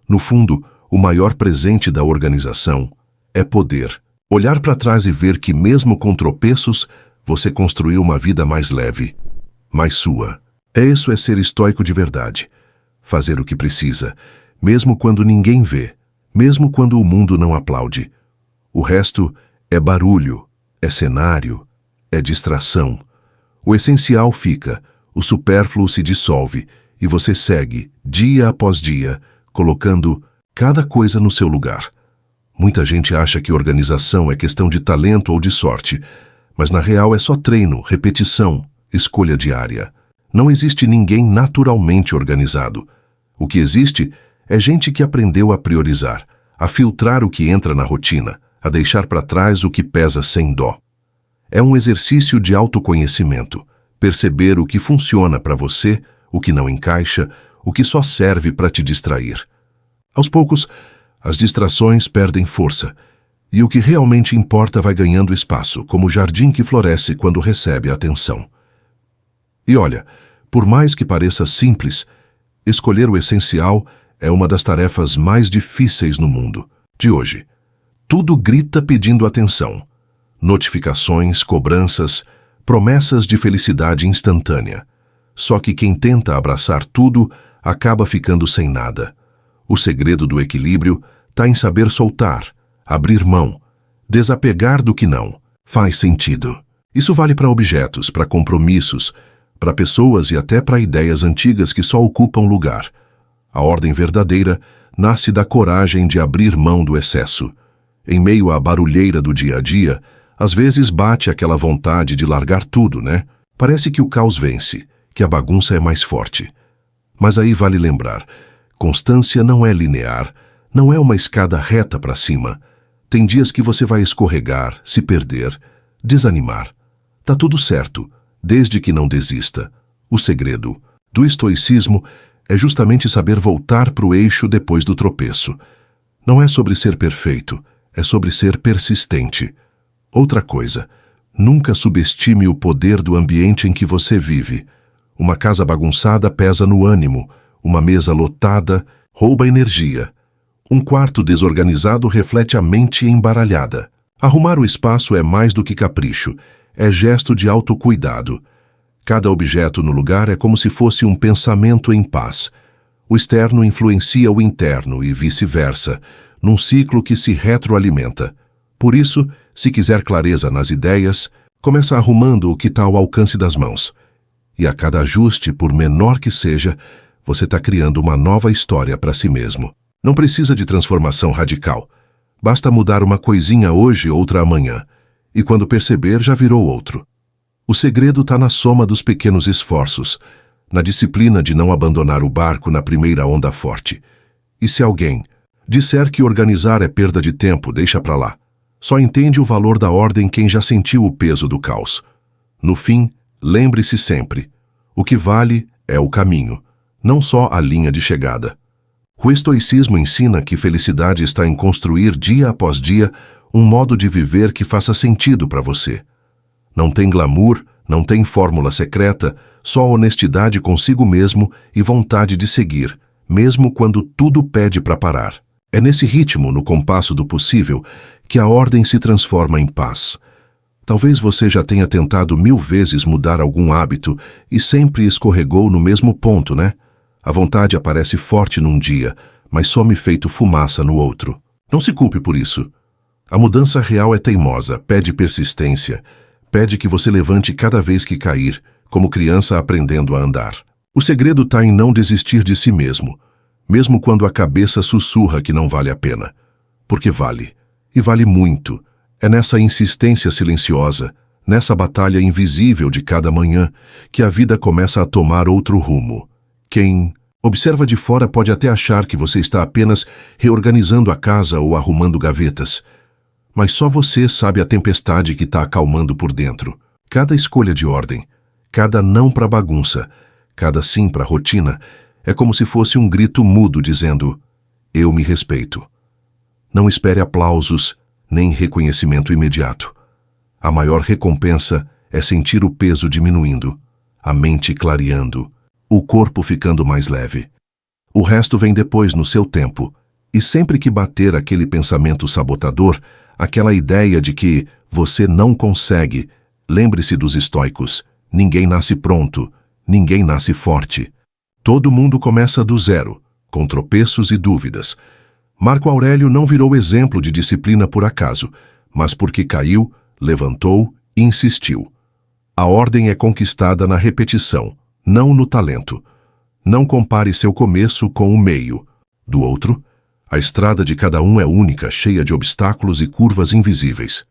No fundo, o maior presente da organização é poder. Olhar para trás e ver que, mesmo com tropeços, você construiu uma vida mais leve, mais sua. Isso é ser estoico de verdade. Fazer o que precisa, mesmo quando ninguém vê, mesmo quando o mundo não aplaude. O resto é barulho, é cenário, é distração. O essencial fica, o supérfluo se dissolve e você segue, dia após dia, colocando cada coisa no seu lugar. Muita gente acha que organização é questão de talento ou de sorte, mas na real é só treino, repetição, escolha diária. Não existe ninguém naturalmente organizado. O que existe é gente que aprendeu a priorizar, a filtrar o que entra na rotina, a deixar para trás o que pesa sem dó. É um exercício de autoconhecimento, perceber o que funciona para você, o que não encaixa, o que só serve para te distrair. Aos poucos, as distrações perdem força, e o que realmente importa vai ganhando espaço, como o jardim que floresce quando recebe atenção. E olha, por mais que pareça simples, escolher o essencial é uma das tarefas mais difíceis no mundo de hoje. Tudo grita pedindo atenção. Notificações, cobranças, promessas de felicidade instantânea. Só que quem tenta abraçar tudo acaba ficando sem nada. O segredo do equilíbrio está em saber soltar, abrir mão, desapegar do que não faz sentido. Isso vale para objetos, para compromissos, para pessoas e até para ideias antigas que só ocupam lugar. A ordem verdadeira nasce da coragem de abrir mão do excesso. Em meio à barulheira do dia a dia, às vezes bate aquela vontade de largar tudo, né? Parece que o caos vence, que a bagunça é mais forte. Mas aí vale lembrar, constância não é linear, não é uma escada reta para cima. Tem dias que você vai escorregar, se perder, desanimar. Tá tudo certo, desde que não desista. O segredo do estoicismo é justamente saber voltar para o eixo depois do tropeço. Não é sobre ser perfeito, é sobre ser persistente. Outra coisa, nunca subestime o poder do ambiente em que você vive. Uma casa bagunçada pesa no ânimo, uma mesa lotada rouba energia. Um quarto desorganizado reflete a mente embaralhada. Arrumar o espaço é mais do que capricho, é gesto de autocuidado. Cada objeto no lugar é como se fosse um pensamento em paz. O externo influencia o interno e vice-versa, num ciclo que se retroalimenta. Por isso, se quiser clareza nas ideias, começa arrumando o que está ao alcance das mãos. E a cada ajuste, por menor que seja, você está criando uma nova história para si mesmo. Não precisa de transformação radical. Basta mudar uma coisinha hoje, outra amanhã. E quando perceber, já virou outro. O segredo está na soma dos pequenos esforços, na disciplina de não abandonar o barco na primeira onda forte. E se alguém disser que organizar é perda de tempo, deixa para lá. Só entende o valor da ordem quem já sentiu o peso do caos. No fim, lembre-se sempre, o que vale é o caminho, não só a linha de chegada. O estoicismo ensina que felicidade está em construir dia após dia um modo de viver que faça sentido para você. Não tem glamour, não tem fórmula secreta, só honestidade consigo mesmo e vontade de seguir, mesmo quando tudo pede para parar. É nesse ritmo, no compasso do possível, que a ordem se transforma em paz. Talvez você já tenha tentado 1000 vezes mudar algum hábito e sempre escorregou no mesmo ponto, né? A vontade aparece forte num dia, mas some feito fumaça no outro. Não se culpe por isso. A mudança real é teimosa, pede persistência, pede que você levante cada vez que cair, como criança aprendendo a andar. O segredo está em não desistir de si mesmo, mesmo quando a cabeça sussurra que não vale a pena. Porque vale, e vale muito. É nessa insistência silenciosa, nessa batalha invisível de cada manhã, que a vida começa a tomar outro rumo. Quem observa de fora pode até achar que você está apenas reorganizando a casa ou arrumando gavetas, mas só você sabe a tempestade que está acalmando por dentro. Cada escolha de ordem, cada não para bagunça, cada sim para rotina, é como se fosse um grito mudo dizendo: eu me respeito. Não espere aplausos, nem reconhecimento imediato. A maior recompensa é sentir o peso diminuindo, a mente clareando, o corpo ficando mais leve. O resto vem depois no seu tempo, e sempre que bater aquele pensamento sabotador, aquela ideia de que você não consegue, lembre-se dos estoicos: ninguém nasce pronto, ninguém nasce forte. Todo mundo começa do zero, com tropeços e dúvidas. Marco Aurélio não virou exemplo de disciplina por acaso, mas porque caiu, levantou e insistiu. A ordem é conquistada na repetição, não no talento. Não compare seu começo com o meio. Do outro, a estrada de cada um é única, cheia de obstáculos e curvas invisíveis.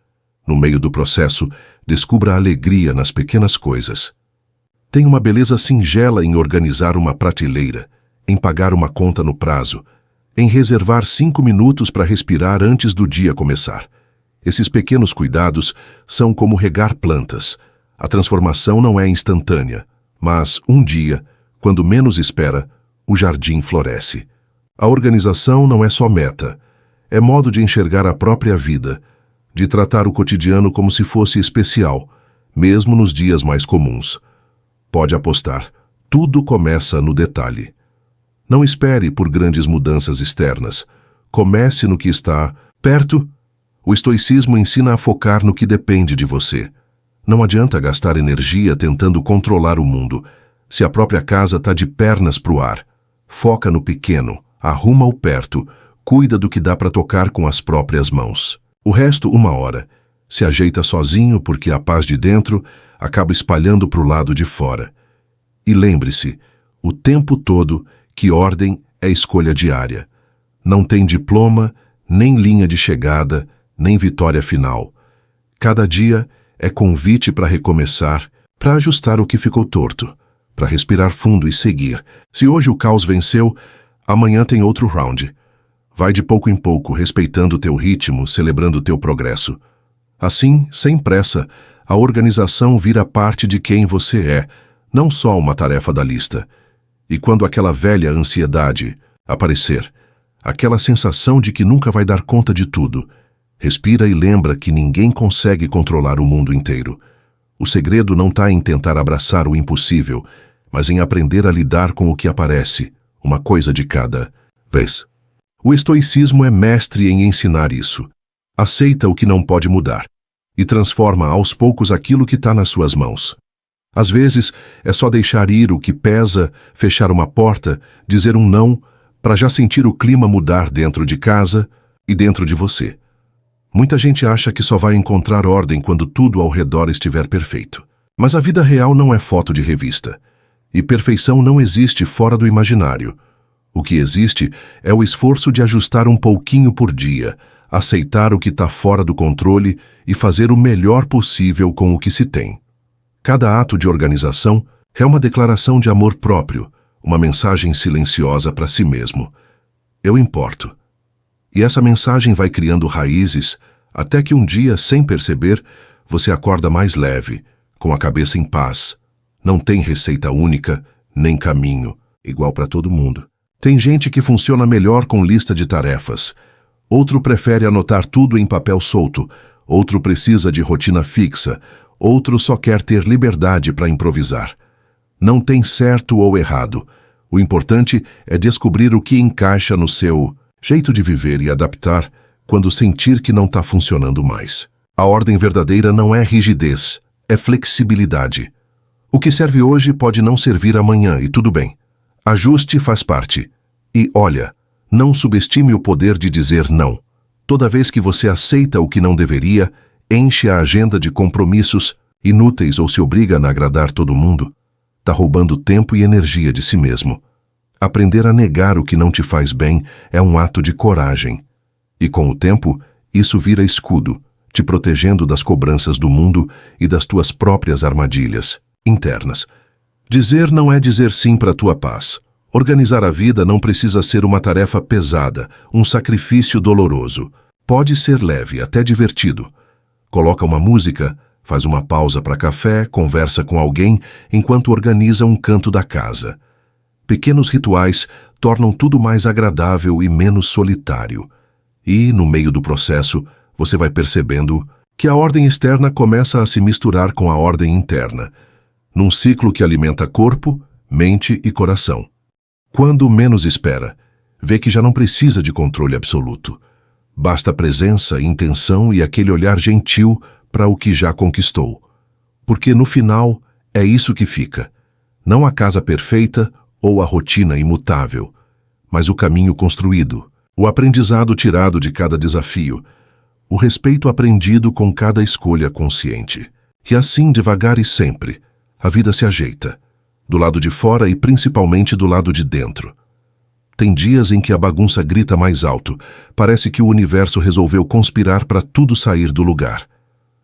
No meio do processo, descubra a alegria nas pequenas coisas. Tem uma beleza singela em organizar uma prateleira, em pagar uma conta no prazo, em reservar 5 minutos para respirar antes do dia começar. Esses pequenos cuidados são como regar plantas. A transformação não é instantânea, mas um dia, quando menos espera, o jardim floresce. A organização não é só meta, é modo de enxergar a própria vida, de tratar o cotidiano como se fosse especial, mesmo nos dias mais comuns. Pode apostar, tudo começa no detalhe. Não espere por grandes mudanças externas. Comece no que está perto. O estoicismo ensina a focar no que depende de você. Não adianta gastar energia tentando controlar o mundo, se a própria casa está de pernas pro ar. Foca no pequeno, arruma o perto, cuida do que dá para tocar com as próprias mãos. O resto, uma hora, se ajeita sozinho porque a paz de dentro acaba espalhando pro lado de fora. E lembre-se, o tempo todo, que ordem é escolha diária. Não tem diploma, nem linha de chegada, nem vitória final. Cada dia é convite para recomeçar, para ajustar o que ficou torto, para respirar fundo e seguir. Se hoje o caos venceu, amanhã tem outro round. Vai de pouco em pouco, respeitando o teu ritmo, celebrando o teu progresso. Assim, sem pressa, a organização vira parte de quem você é, não só uma tarefa da lista. E quando aquela velha ansiedade aparecer, aquela sensação de que nunca vai dar conta de tudo, respira e lembra que ninguém consegue controlar o mundo inteiro. O segredo não está em tentar abraçar o impossível, mas em aprender a lidar com o que aparece, uma coisa de cada vez. O estoicismo é mestre em ensinar isso. Aceita o que não pode mudar e transforma aos poucos aquilo que está nas suas mãos. Às vezes, é só deixar ir o que pesa, fechar uma porta, dizer um não, para já sentir o clima mudar dentro de casa e dentro de você. Muita gente acha que só vai encontrar ordem quando tudo ao redor estiver perfeito. Mas a vida real não é foto de revista. E perfeição não existe fora do imaginário. O que existe é o esforço de ajustar um pouquinho por dia, aceitar o que está fora do controle e fazer o melhor possível com o que se tem. Cada ato de organização é uma declaração de amor próprio, uma mensagem silenciosa para si mesmo. Eu importo. E essa mensagem vai criando raízes até que um dia, sem perceber, você acorda mais leve, com a cabeça em paz. Não tem receita única, nem caminho, igual para todo mundo. Tem gente que funciona melhor com lista de tarefas. Outro prefere anotar tudo em papel solto. Outro precisa de rotina fixa. Outro só quer ter liberdade para improvisar. Não tem certo ou errado. O importante é descobrir o que encaixa no seu jeito de viver e adaptar quando sentir que não está funcionando mais. A ordem verdadeira não é rigidez, é flexibilidade. O que serve hoje pode não servir amanhã e tudo bem. Ajuste faz parte. E olha, não subestime o poder de dizer não. Toda vez que você aceita o que não deveria, enche a agenda de compromissos inúteis ou se obriga a agradar todo mundo, está roubando tempo e energia de si mesmo. Aprender a negar o que não te faz bem é um ato de coragem. E com o tempo, isso vira escudo, te protegendo das cobranças do mundo e das tuas próprias armadilhas internas. Dizer não é dizer sim para a tua paz. Organizar a vida não precisa ser uma tarefa pesada, um sacrifício doloroso. Pode ser leve, até divertido. Coloca uma música, faz uma pausa para café, conversa com alguém enquanto organiza um canto da casa. Pequenos rituais tornam tudo mais agradável e menos solitário. E, no meio do processo, você vai percebendo que a ordem externa começa a se misturar com a ordem interna, num ciclo que alimenta corpo, mente e coração. Quando menos espera, vê que já não precisa de controle absoluto. Basta presença, intenção e aquele olhar gentil para o que já conquistou. Porque, no final, é isso que fica. Não a casa perfeita ou a rotina imutável, mas o caminho construído, o aprendizado tirado de cada desafio, o respeito aprendido com cada escolha consciente. E assim, devagar e sempre, a vida se ajeita, do lado de fora e principalmente do lado de dentro. Tem dias em que a bagunça grita mais alto, parece que o universo resolveu conspirar para tudo sair do lugar.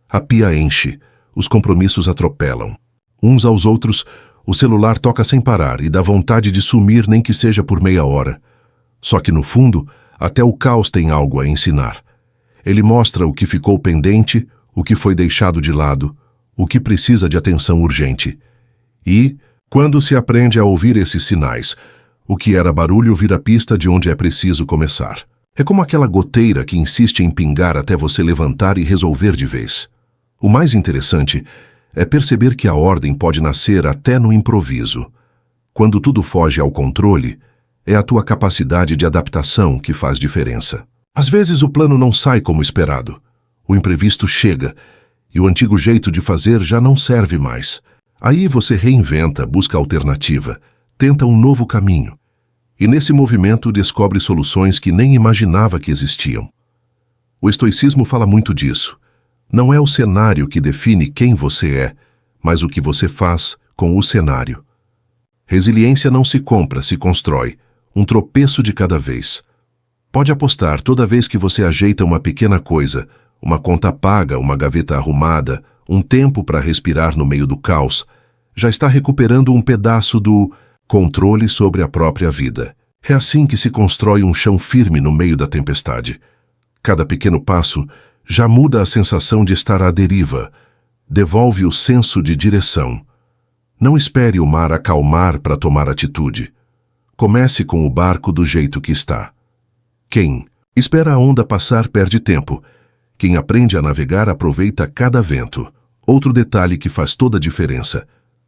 A pia enche, os compromissos atropelam. Uns aos outros, o celular toca sem parar e dá vontade de sumir nem que seja por meia hora. Só que no fundo, até o caos tem algo a ensinar. Ele mostra o que ficou pendente, o que foi deixado de lado, o que precisa de atenção urgente. E, quando se aprende a ouvir esses sinais, o que era barulho vira pista de onde é preciso começar. É como aquela goteira que insiste em pingar até você levantar e resolver de vez. O mais interessante é perceber que a ordem pode nascer até no improviso. Quando tudo foge ao controle, é a tua capacidade de adaptação que faz diferença. Às vezes o plano não sai como esperado. O imprevisto chega e o antigo jeito de fazer já não serve mais. Aí você reinventa, busca alternativa, tenta um novo caminho. E nesse movimento descobre soluções que nem imaginava que existiam. O estoicismo fala muito disso. Não é o cenário que define quem você é, mas o que você faz com o cenário. Resiliência não se compra, se constrói, um tropeço de cada vez. Pode apostar, toda vez que você ajeita uma pequena coisa, uma conta paga, uma gaveta arrumada, um tempo para respirar no meio do caos, já está recuperando um pedaço do controle sobre a própria vida. É assim que se constrói um chão firme no meio da tempestade. Cada pequeno passo já muda a sensação de estar à deriva, devolve o senso de direção. Não espere o mar acalmar para tomar atitude. Comece com o barco do jeito que está. Quem espera a onda passar perde tempo. Quem aprende a navegar aproveita cada vento. Outro detalhe que faz toda a diferença: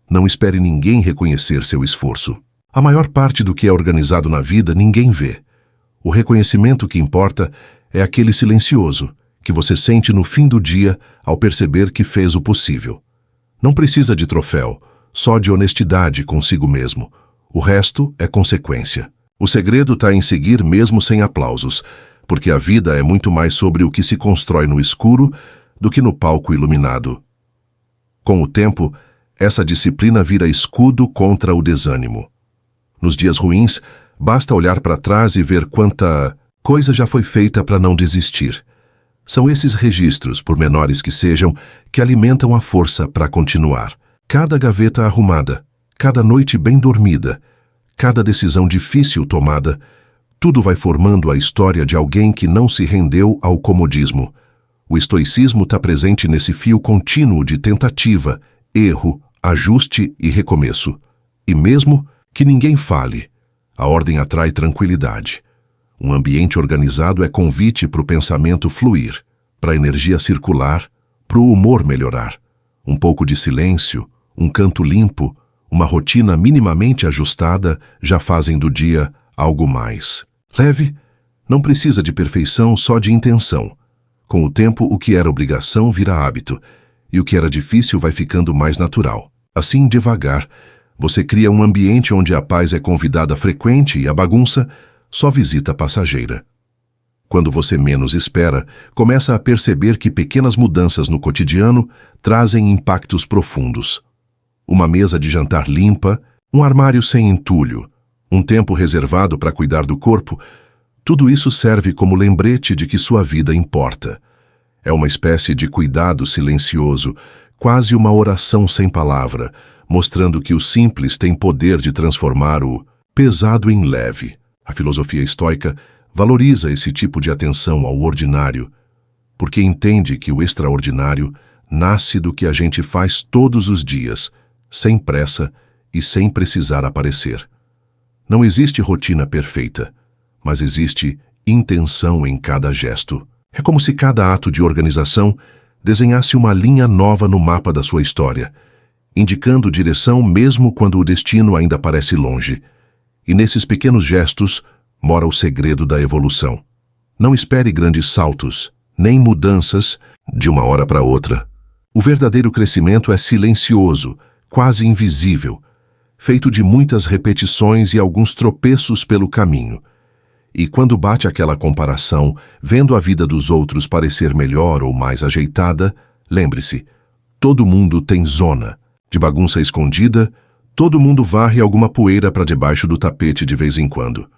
não espere ninguém reconhecer seu esforço. A maior parte do que é organizado na vida ninguém vê. O reconhecimento que importa é aquele silencioso, que você sente no fim do dia ao perceber que fez o possível. Não precisa de troféu, só de honestidade consigo mesmo. O resto é consequência. O segredo está em seguir mesmo sem aplausos, porque a vida é muito mais sobre o que se constrói no escuro do que no palco iluminado. Com o tempo, essa disciplina vira escudo contra o desânimo. Nos dias ruins, basta olhar para trás e ver quanta coisa já foi feita para não desistir. São esses registros, por menores que sejam, que alimentam a força para continuar. Cada gaveta arrumada, cada noite bem dormida, cada decisão difícil tomada, tudo vai formando a história de alguém que não se rendeu ao comodismo. O estoicismo está presente nesse fio contínuo de tentativa, erro, ajuste e recomeço. E mesmo que ninguém fale, A ordem atrai tranquilidade. Um ambiente organizado é convite para o pensamento fluir, para a energia circular, para o humor melhorar. Um pouco de silêncio, um canto limpo, uma rotina minimamente ajustada já fazem do dia algo mais leve. Não precisa de perfeição, só de intenção. Com o tempo, o que era obrigação vira hábito, e o que era difícil vai ficando mais natural. Assim, devagar, você cria um ambiente onde a paz é convidada frequente e a bagunça só visita passageira. Quando você menos espera, começa a perceber que pequenas mudanças no cotidiano trazem impactos profundos. Uma mesa de jantar limpa, um armário sem entulho, um tempo reservado para cuidar do corpo, tudo isso serve como lembrete de que sua vida importa. É uma espécie de cuidado silencioso, quase uma oração sem palavra, mostrando que o simples tem poder de transformar o pesado em leve. A filosofia estoica valoriza esse tipo de atenção ao ordinário, porque entende que o extraordinário nasce do que a gente faz todos os dias, sem pressa e sem precisar aparecer. Não existe rotina perfeita, mas existe intenção em cada gesto. É como se cada ato de organização desenhasse uma linha nova no mapa da sua história, indicando direção mesmo quando o destino ainda parece longe. E nesses pequenos gestos mora o segredo da evolução. Não espere grandes saltos, nem mudanças de uma hora para outra. O verdadeiro crescimento é silencioso, quase invisível, feito de muitas repetições e alguns tropeços pelo caminho. E quando bate aquela comparação, vendo a vida dos outros parecer melhor ou mais ajeitada, lembre-se, todo mundo tem zona. De bagunça escondida, todo mundo varre alguma poeira para debaixo do tapete de vez em quando.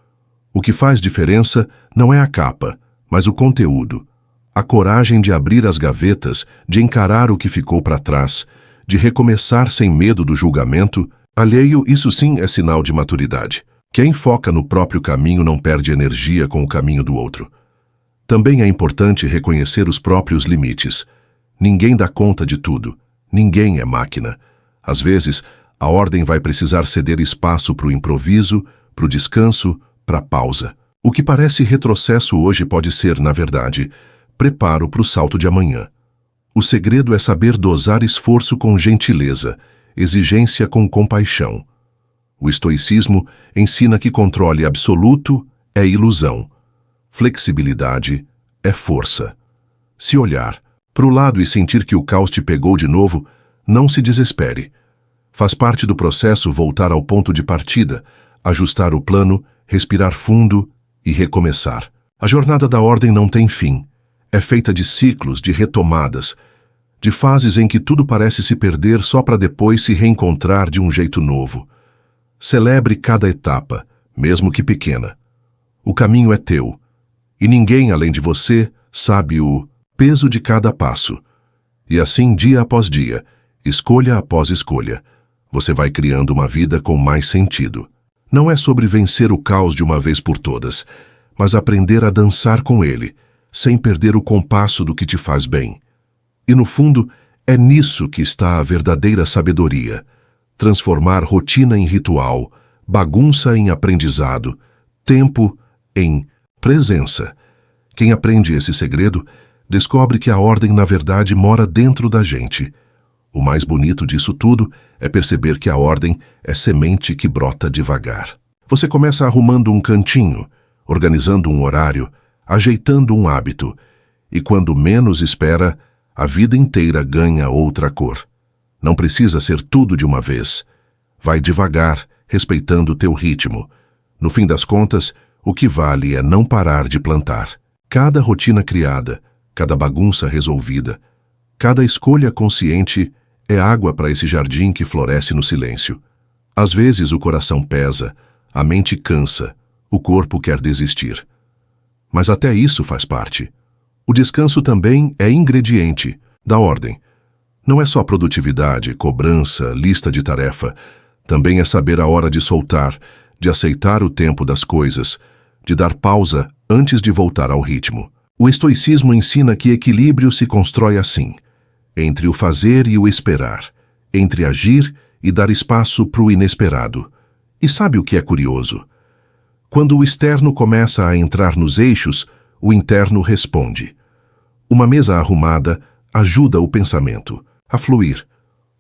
O que faz diferença não é a capa, mas o conteúdo. A coragem de abrir as gavetas, de encarar o que ficou para trás, de recomeçar sem medo do julgamento alheio, isso sim é sinal de maturidade. Quem foca no próprio caminho não perde energia com o caminho do outro. Também é importante reconhecer os próprios limites. Ninguém dá conta de tudo. Ninguém é máquina. Às vezes, a ordem vai precisar ceder espaço para o improviso, para o descanso, para a pausa. O que parece retrocesso hoje pode ser, na verdade, preparo para o salto de amanhã. O segredo é saber dosar esforço com gentileza, exigência com compaixão. O estoicismo ensina que controle absoluto é ilusão. Flexibilidade é força. Se olhar para o lado e sentir que o caos te pegou de novo, não se desespere. Faz parte do processo voltar ao ponto de partida, ajustar o plano, respirar fundo e recomeçar. A jornada da ordem não tem fim. É feita de ciclos, de retomadas, de fases em que tudo parece se perder só para depois se reencontrar de um jeito novo. Celebre cada etapa, mesmo que pequena. O caminho é teu, e ninguém além de você sabe o peso de cada passo. E assim, dia após dia, escolha após escolha, você vai criando uma vida com mais sentido. Não é sobre vencer o caos de uma vez por todas, mas aprender a dançar com ele, sem perder o compasso do que te faz bem. E no fundo, é nisso que está a verdadeira sabedoria. Transformar rotina em ritual, bagunça em aprendizado, tempo em presença. Quem aprende esse segredo, descobre que a ordem na verdade mora dentro da gente. O mais bonito disso tudo é perceber que a ordem é semente que brota devagar. Você começa arrumando um cantinho, organizando um horário, ajeitando um hábito, e quando menos espera, a vida inteira ganha outra cor. Não precisa ser tudo de uma vez. Vai devagar, respeitando o teu ritmo. No fim das contas, o que vale é não parar de plantar. Cada rotina criada, cada bagunça resolvida, cada escolha consciente é água para esse jardim que floresce no silêncio. Às vezes o coração pesa, a mente cansa, o corpo quer desistir. Mas até isso faz parte. O descanso também é ingrediente da ordem. Não é só produtividade, cobrança, lista de tarefa. Também é saber a hora de soltar, de aceitar o tempo das coisas, de dar pausa antes de voltar ao ritmo. O estoicismo ensina que equilíbrio se constrói assim, entre o fazer e o esperar, entre agir e dar espaço para o inesperado. E sabe o que é curioso? Quando o externo começa a entrar nos eixos, o interno responde. Uma mesa arrumada ajuda o pensamento a fluir.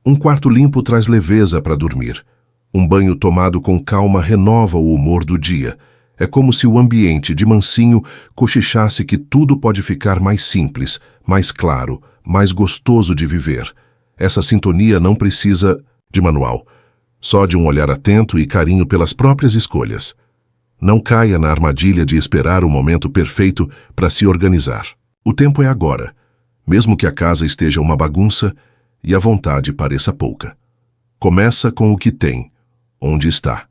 Um quarto limpo traz leveza para dormir. Um banho tomado com calma renova o humor do dia. É como se o ambiente, de mansinho, cochichasse que tudo pode ficar mais simples, mais claro, mais gostoso de viver. Essa sintonia não precisa de manual, só de um olhar atento e carinho pelas próprias escolhas. Não caia na armadilha de esperar o momento perfeito para se organizar. O tempo é agora, mesmo que a casa esteja uma bagunça e a vontade pareça pouca. Começa com o que tem, onde está.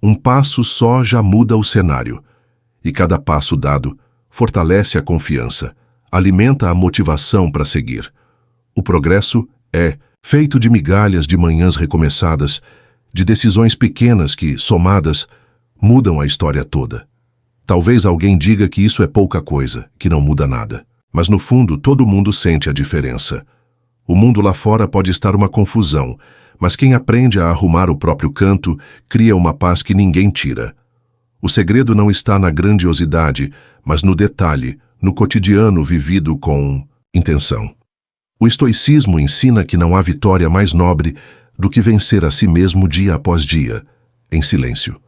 Um passo só já muda o cenário, e cada passo dado fortalece a confiança, alimenta a motivação para seguir. O progresso é feito de migalhas de manhãs recomeçadas, de decisões pequenas que, somadas, mudam a história toda. Talvez alguém diga que isso é pouca coisa, que não muda nada. Mas no fundo todo mundo sente a diferença. O mundo lá fora pode estar uma confusão, mas quem aprende a arrumar o próprio canto cria uma paz que ninguém tira. O segredo não está na grandiosidade, mas no detalhe, no cotidiano vivido com intenção. O estoicismo ensina que não há vitória mais nobre do que vencer a si mesmo dia após dia, em silêncio.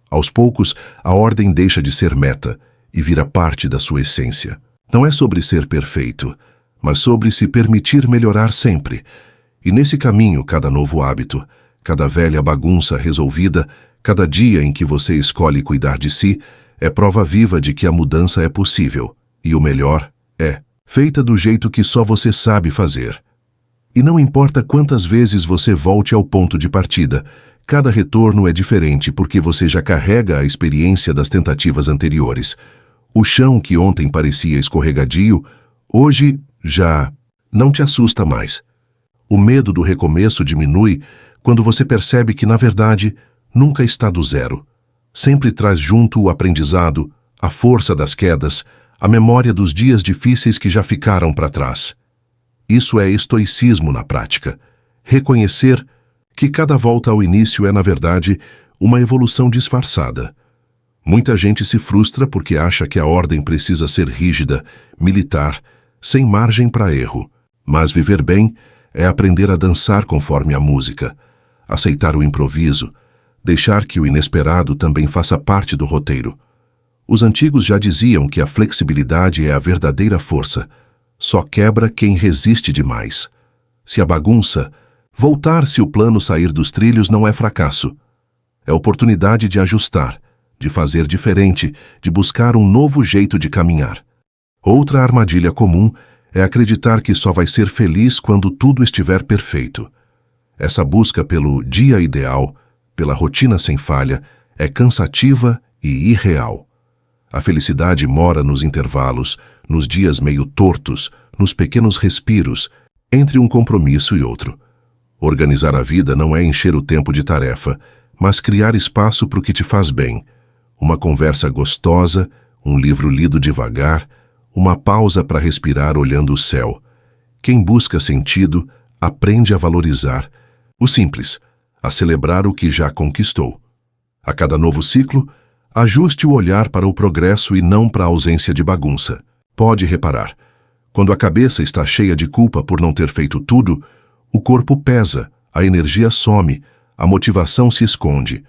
Aos poucos, a ordem deixa de ser meta e vira parte da sua essência. Não é sobre ser perfeito, mas sobre se permitir melhorar sempre. E nesse caminho, cada novo hábito, cada velha bagunça resolvida, cada dia em que você escolhe cuidar de si, é prova viva de que a mudança é possível. E o melhor é feita do jeito que só você sabe fazer. E não importa quantas vezes você volte ao ponto de partida, cada retorno é diferente porque você já carrega a experiência das tentativas anteriores. O chão que ontem parecia escorregadio, hoje já não te assusta mais. O medo do recomeço diminui quando você percebe que, na verdade, nunca está do zero. Sempre traz junto o aprendizado, a força das quedas, a memória dos dias difíceis que já ficaram para trás. Isso é estoicismo na prática. Reconhecer que cada volta ao início é, na verdade, uma evolução disfarçada. Muita gente se frustra porque acha que a ordem precisa ser rígida, militar, sem margem para erro. Mas viver bem é aprender a dançar conforme a música, aceitar o improviso, deixar que o inesperado também faça parte do roteiro. Os antigos já diziam que a flexibilidade é a verdadeira força. Só quebra quem resiste demais. Se a bagunça voltar se o plano sair dos trilhos não é fracasso. É oportunidade de ajustar, de fazer diferente, de buscar um novo jeito de caminhar. Outra armadilha comum é acreditar que só vai ser feliz quando tudo estiver perfeito. Essa busca pelo dia ideal, pela rotina sem falha, é cansativa e irreal. A felicidade mora nos intervalos, nos dias meio tortos, nos pequenos respiros, entre um compromisso e outro. Organizar a vida não é encher o tempo de tarefa, mas criar espaço para o que te faz bem. Uma conversa gostosa, um livro lido devagar, uma pausa para respirar olhando o céu. Quem busca sentido, aprende a valorizar o simples, a celebrar o que já conquistou. A cada novo ciclo, ajuste o olhar para o progresso e não para a ausência de bagunça. Pode reparar, quando a cabeça está cheia de culpa por não ter feito tudo, o corpo pesa, a energia some, a motivação se esconde.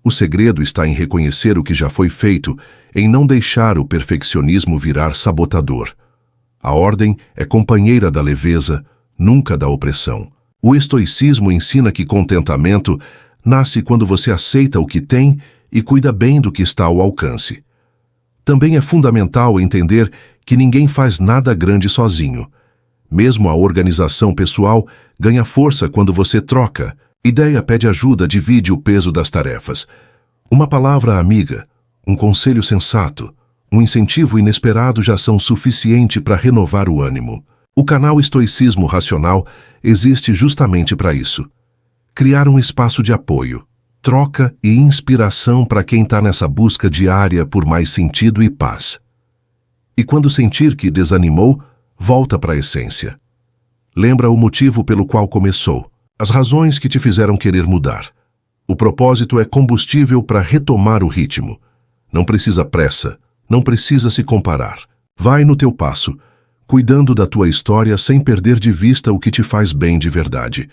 O segredo está em reconhecer o que já foi feito, em não deixar o perfeccionismo virar sabotador. A ordem é companheira da leveza, nunca da opressão. O estoicismo ensina que contentamento nasce quando você aceita o que tem e cuida bem do que está ao alcance. Também é fundamental entender que ninguém faz nada grande sozinho. Mesmo a organização pessoal ganha força quando você troca. Ideia pede ajuda, divide o peso das tarefas. Uma palavra amiga, um conselho sensato, um incentivo inesperado já são suficiente para renovar o ânimo. O canal Estoicismo Racional existe justamente para isso. Criar um espaço de apoio, troca e inspiração para quem está nessa busca diária por mais sentido e paz. E quando sentir que desanimou, volta para a essência. Lembra o motivo pelo qual começou, as razões que te fizeram querer mudar. O propósito é combustível para retomar o ritmo. Não precisa pressa, não precisa se comparar. Vai no teu passo, cuidando da tua história sem perder de vista o que te faz bem de verdade.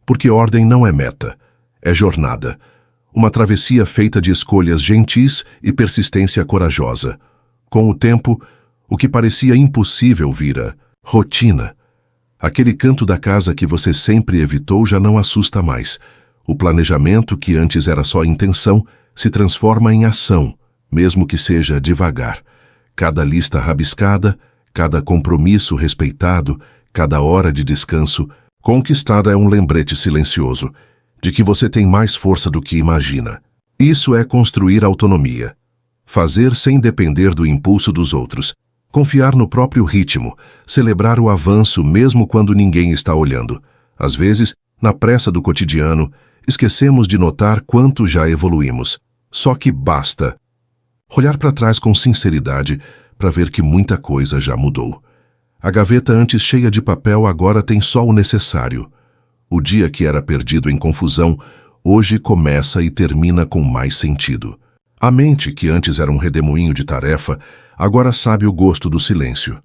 Porque ordem não é meta, é jornada. Uma travessia feita de escolhas gentis e persistência corajosa. Com o tempo, o que parecia impossível vira rotina. Aquele canto da casa que você sempre evitou já não assusta mais. O planejamento, que antes era só intenção, se transforma em ação, mesmo que seja devagar. Cada lista rabiscada, cada compromisso respeitado, cada hora de descanso conquistada é um lembrete silencioso de que você tem mais força do que imagina. Isso é construir autonomia. Fazer sem depender do impulso dos outros. Confiar no próprio ritmo, celebrar o avanço mesmo quando ninguém está olhando. Às vezes, na pressa do cotidiano, esquecemos de notar quanto já evoluímos. Só que basta olhar para trás com sinceridade para ver que muita coisa já mudou. A gaveta antes cheia de papel agora tem só o necessário. O dia que era perdido em confusão, hoje começa e termina com mais sentido. A mente, que antes era um redemoinho de tarefa, agora sabe o gosto do silêncio.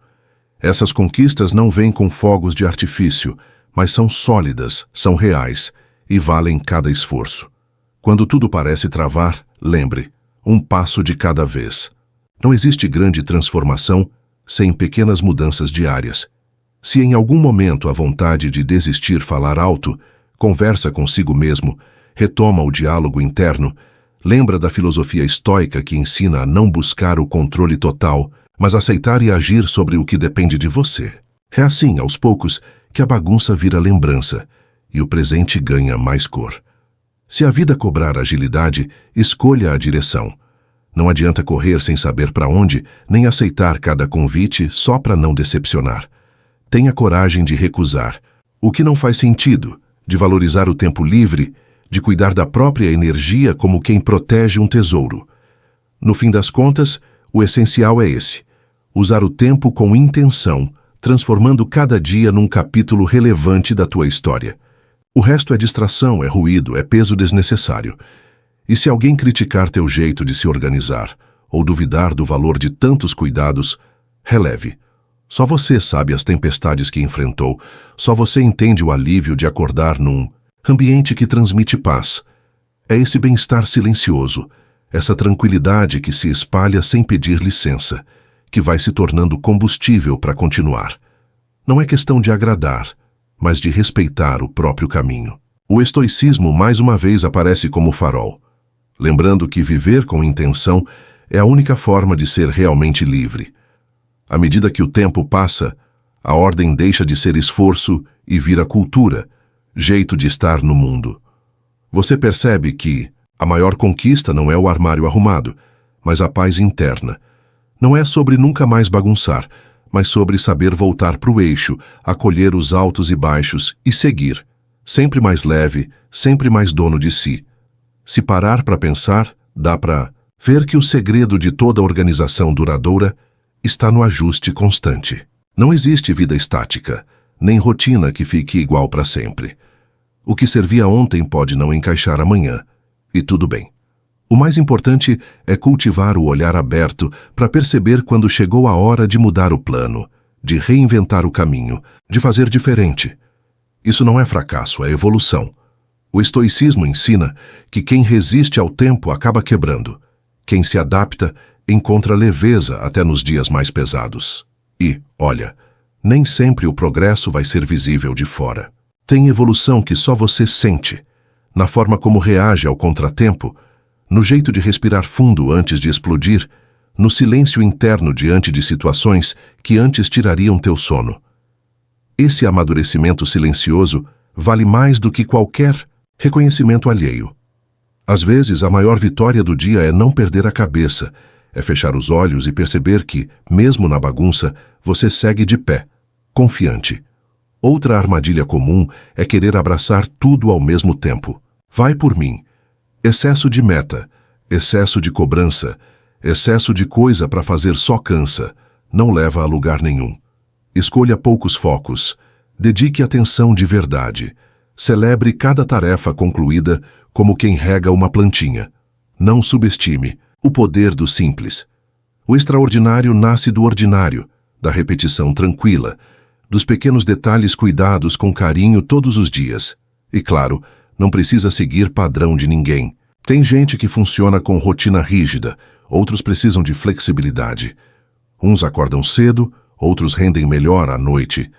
Essas conquistas não vêm com fogos de artifício, mas são sólidas, são reais e valem cada esforço. Quando tudo parece travar, lembre, um passo de cada vez. Não existe grande transformação sem pequenas mudanças diárias. Se em algum momento a vontade de desistir falar alto, conversa consigo mesmo, retoma o diálogo interno, lembra da filosofia estoica que ensina a não buscar o controle total, mas aceitar e agir sobre o que depende de você. É assim, aos poucos, que a bagunça vira lembrança e o presente ganha mais cor. Se a vida cobrar agilidade, escolha a direção. Não adianta correr sem saber para onde, nem aceitar cada convite só para não decepcionar. Tenha coragem de recusar o que não faz sentido, de valorizar o tempo livre, de cuidar da própria energia como quem protege um tesouro. No fim das contas, o essencial é esse: usar o tempo com intenção, transformando cada dia num capítulo relevante da tua história. O resto é distração, é ruído, é peso desnecessário. E se alguém criticar teu jeito de se organizar, ou duvidar do valor de tantos cuidados, releve. Só você sabe as tempestades que enfrentou, só você entende o alívio de acordar num ambiente que transmite paz. É esse bem-estar silencioso, essa tranquilidade que se espalha sem pedir licença, que vai se tornando combustível para continuar. Não é questão de agradar, mas de respeitar o próprio caminho. O estoicismo mais uma vez aparece como farol, lembrando que viver com intenção é a única forma de ser realmente livre. À medida que o tempo passa, a ordem deixa de ser esforço e vira cultura, jeito de estar no mundo. Você percebe que a maior conquista não é o armário arrumado, mas a paz interna. Não é sobre nunca mais bagunçar, mas sobre saber voltar para o eixo, acolher os altos e baixos e seguir, sempre mais leve, sempre mais dono de si. Se parar para pensar, dá para ver que o segredo de toda organização duradoura está no ajuste constante. Não existe vida estática, nem rotina que fique igual para sempre. O que servia ontem pode não encaixar amanhã, e tudo bem. O mais importante é cultivar o olhar aberto para perceber quando chegou a hora de mudar o plano, de reinventar o caminho, de fazer diferente. Isso não é fracasso, é evolução. O estoicismo ensina que quem resiste ao tempo acaba quebrando. Quem se adapta encontra leveza até nos dias mais pesados. E, olha, nem sempre o progresso vai ser visível de fora. Tem evolução que só você sente, na forma como reage ao contratempo, no jeito de respirar fundo antes de explodir, no silêncio interno diante de situações que antes tirariam teu sono. Esse amadurecimento silencioso vale mais do que qualquer reconhecimento alheio. Às vezes, a maior vitória do dia é não perder a cabeça, é fechar os olhos e perceber que, mesmo na bagunça, você segue de pé, confiante. Outra armadilha comum é querer abraçar tudo ao mesmo tempo. Vai por mim. Excesso de meta, excesso de cobrança, excesso de coisa para fazer só cansa, não leva a lugar nenhum. Escolha poucos focos, dedique atenção de verdade, celebre cada tarefa concluída como quem rega uma plantinha. Não subestime, O poder do simples. O extraordinário nasce do ordinário, da repetição tranquila, dos pequenos detalhes cuidados com carinho todos os dias. E claro, não precisa seguir padrão de ninguém. Tem gente que funciona com rotina rígida, outros precisam de flexibilidade. Uns acordam cedo, outros rendem melhor à noite.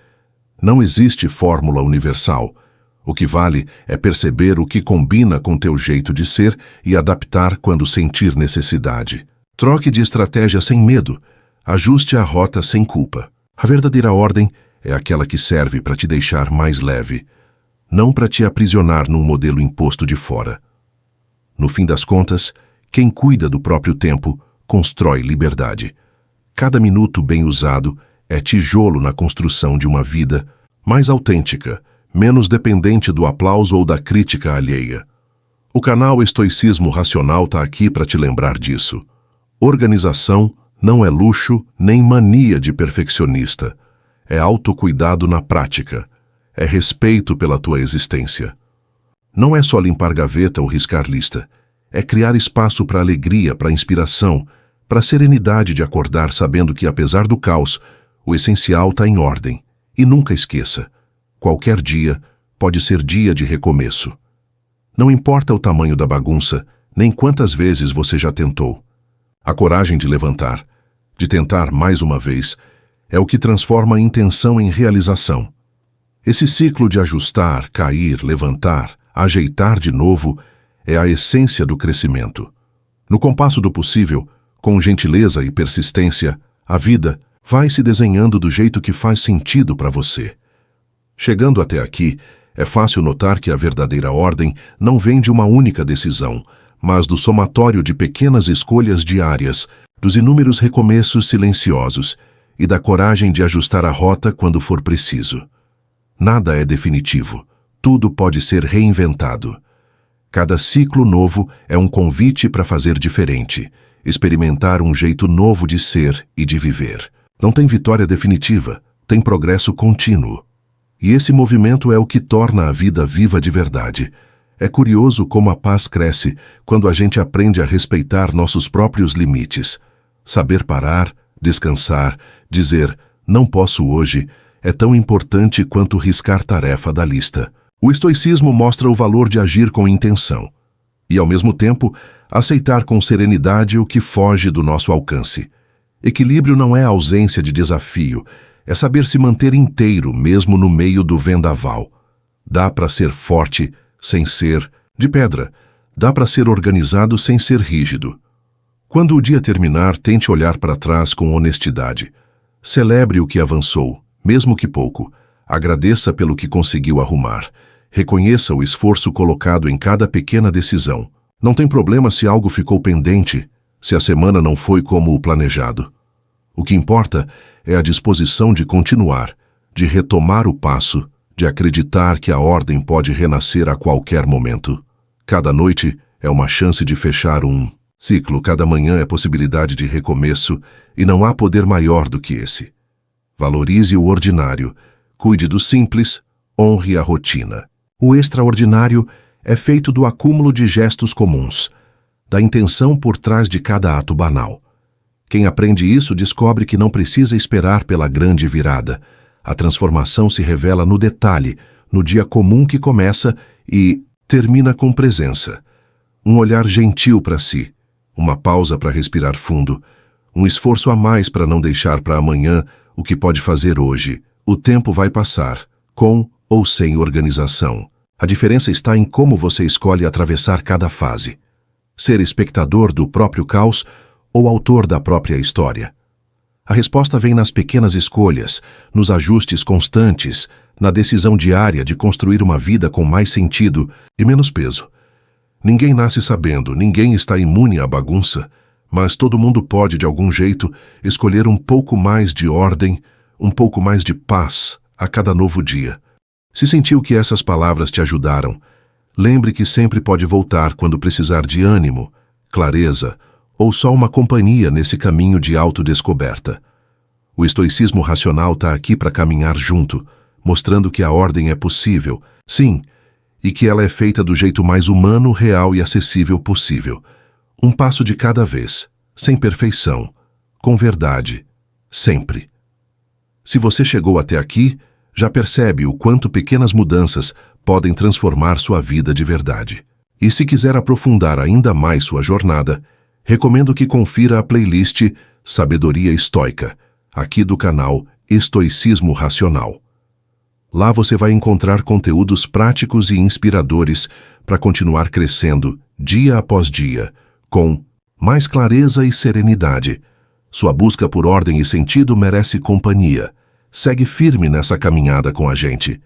Não existe fórmula universal. O que vale é perceber o que combina com teu jeito de ser e adaptar quando sentir necessidade. Troque de estratégia sem medo. Ajuste a rota sem culpa. A verdadeira ordem é aquela que serve para te deixar mais leve, não para te aprisionar num modelo imposto de fora. No fim das contas, quem cuida do próprio tempo constrói liberdade. Cada minuto bem usado é tijolo na construção de uma vida mais autêntica, menos dependente do aplauso ou da crítica alheia. O canal Estoicismo Racional está aqui para te lembrar disso. Organização não é luxo nem mania de perfeccionista. É autocuidado na prática. É respeito pela tua existência. Não é só limpar gaveta ou riscar lista. É criar espaço para alegria, para inspiração, para a serenidade de acordar sabendo que, apesar do caos, o essencial está em ordem. E nunca esqueça, qualquer dia pode ser dia de recomeço. Não importa o tamanho da bagunça, nem quantas vezes você já tentou. A coragem de levantar, de tentar mais uma vez, é o que transforma a intenção em realização. Esse ciclo de ajustar, cair, levantar, ajeitar de novo, é a essência do crescimento. No compasso do possível, com gentileza e persistência, a vida vai se desenhando do jeito que faz sentido para você. Chegando até aqui, é fácil notar que a verdadeira ordem não vem de uma única decisão, mas do somatório de pequenas escolhas diárias, dos inúmeros recomeços silenciosos e da coragem de ajustar a rota quando for preciso. Nada é definitivo, tudo pode ser reinventado. Cada ciclo novo é um convite para fazer diferente, experimentar um jeito novo de ser e de viver. Não tem vitória definitiva, tem progresso contínuo. E esse movimento é o que torna a vida viva de verdade. É curioso como a paz cresce quando a gente aprende a respeitar nossos próprios limites. Saber parar, descansar, dizer "não posso hoje" é tão importante quanto riscar tarefa da lista. O estoicismo mostra o valor de agir com intenção e, ao mesmo tempo, aceitar com serenidade o que foge do nosso alcance. Equilíbrio não é ausência de desafio, é saber se manter inteiro mesmo no meio do vendaval. Dá para ser forte sem ser de pedra, dá para ser organizado sem ser rígido. Quando o dia terminar, tente olhar para trás com honestidade. Celebre o que avançou, mesmo que pouco. Agradeça pelo que conseguiu arrumar. Reconheça o esforço colocado em cada pequena decisão. Não tem problema se algo ficou pendente, se a semana não foi como o planejado. O que importa é a disposição de continuar, de retomar o passo, de acreditar que a ordem pode renascer a qualquer momento. Cada noite é uma chance de fechar um ciclo, cada manhã é possibilidade de recomeço e não há poder maior do que esse. Valorize o ordinário, cuide do simples, honre a rotina. O extraordinário é feito do acúmulo de gestos comuns, da intenção por trás de cada ato banal. Quem aprende isso descobre que não precisa esperar pela grande virada. A transformação se revela no detalhe, no dia comum que começa e termina com presença. Um olhar gentil para si, uma pausa para respirar fundo, um esforço a mais para não deixar para amanhã o que pode fazer hoje. O tempo vai passar, com ou sem organização. A diferença está em como você escolhe atravessar cada fase. Ser espectador do próprio caos ou autor da própria história. A resposta vem nas pequenas escolhas, nos ajustes constantes, na decisão diária de construir uma vida com mais sentido e menos peso. Ninguém nasce sabendo, ninguém está imune à bagunça, mas todo mundo pode, de algum jeito, escolher um pouco mais de ordem, um pouco mais de paz a cada novo dia. Se sentiu que essas palavras te ajudaram, lembre que sempre pode voltar quando precisar de ânimo, clareza ou só uma companhia nesse caminho de autodescoberta. O estoicismo racional está aqui para caminhar junto, mostrando que a ordem é possível, sim, e que ela é feita do jeito mais humano, real e acessível possível. Um passo de cada vez, sem perfeição, com verdade, sempre. Se você chegou até aqui, já percebe o quanto pequenas mudanças podem transformar sua vida de verdade. E se quiser aprofundar ainda mais sua jornada, recomendo que confira a playlist Sabedoria Estoica, aqui do canal Estoicismo Racional. Lá você vai encontrar conteúdos práticos e inspiradores para continuar crescendo dia após dia, com mais clareza e serenidade. Sua busca por ordem e sentido merece companhia. Segue firme nessa caminhada com a gente.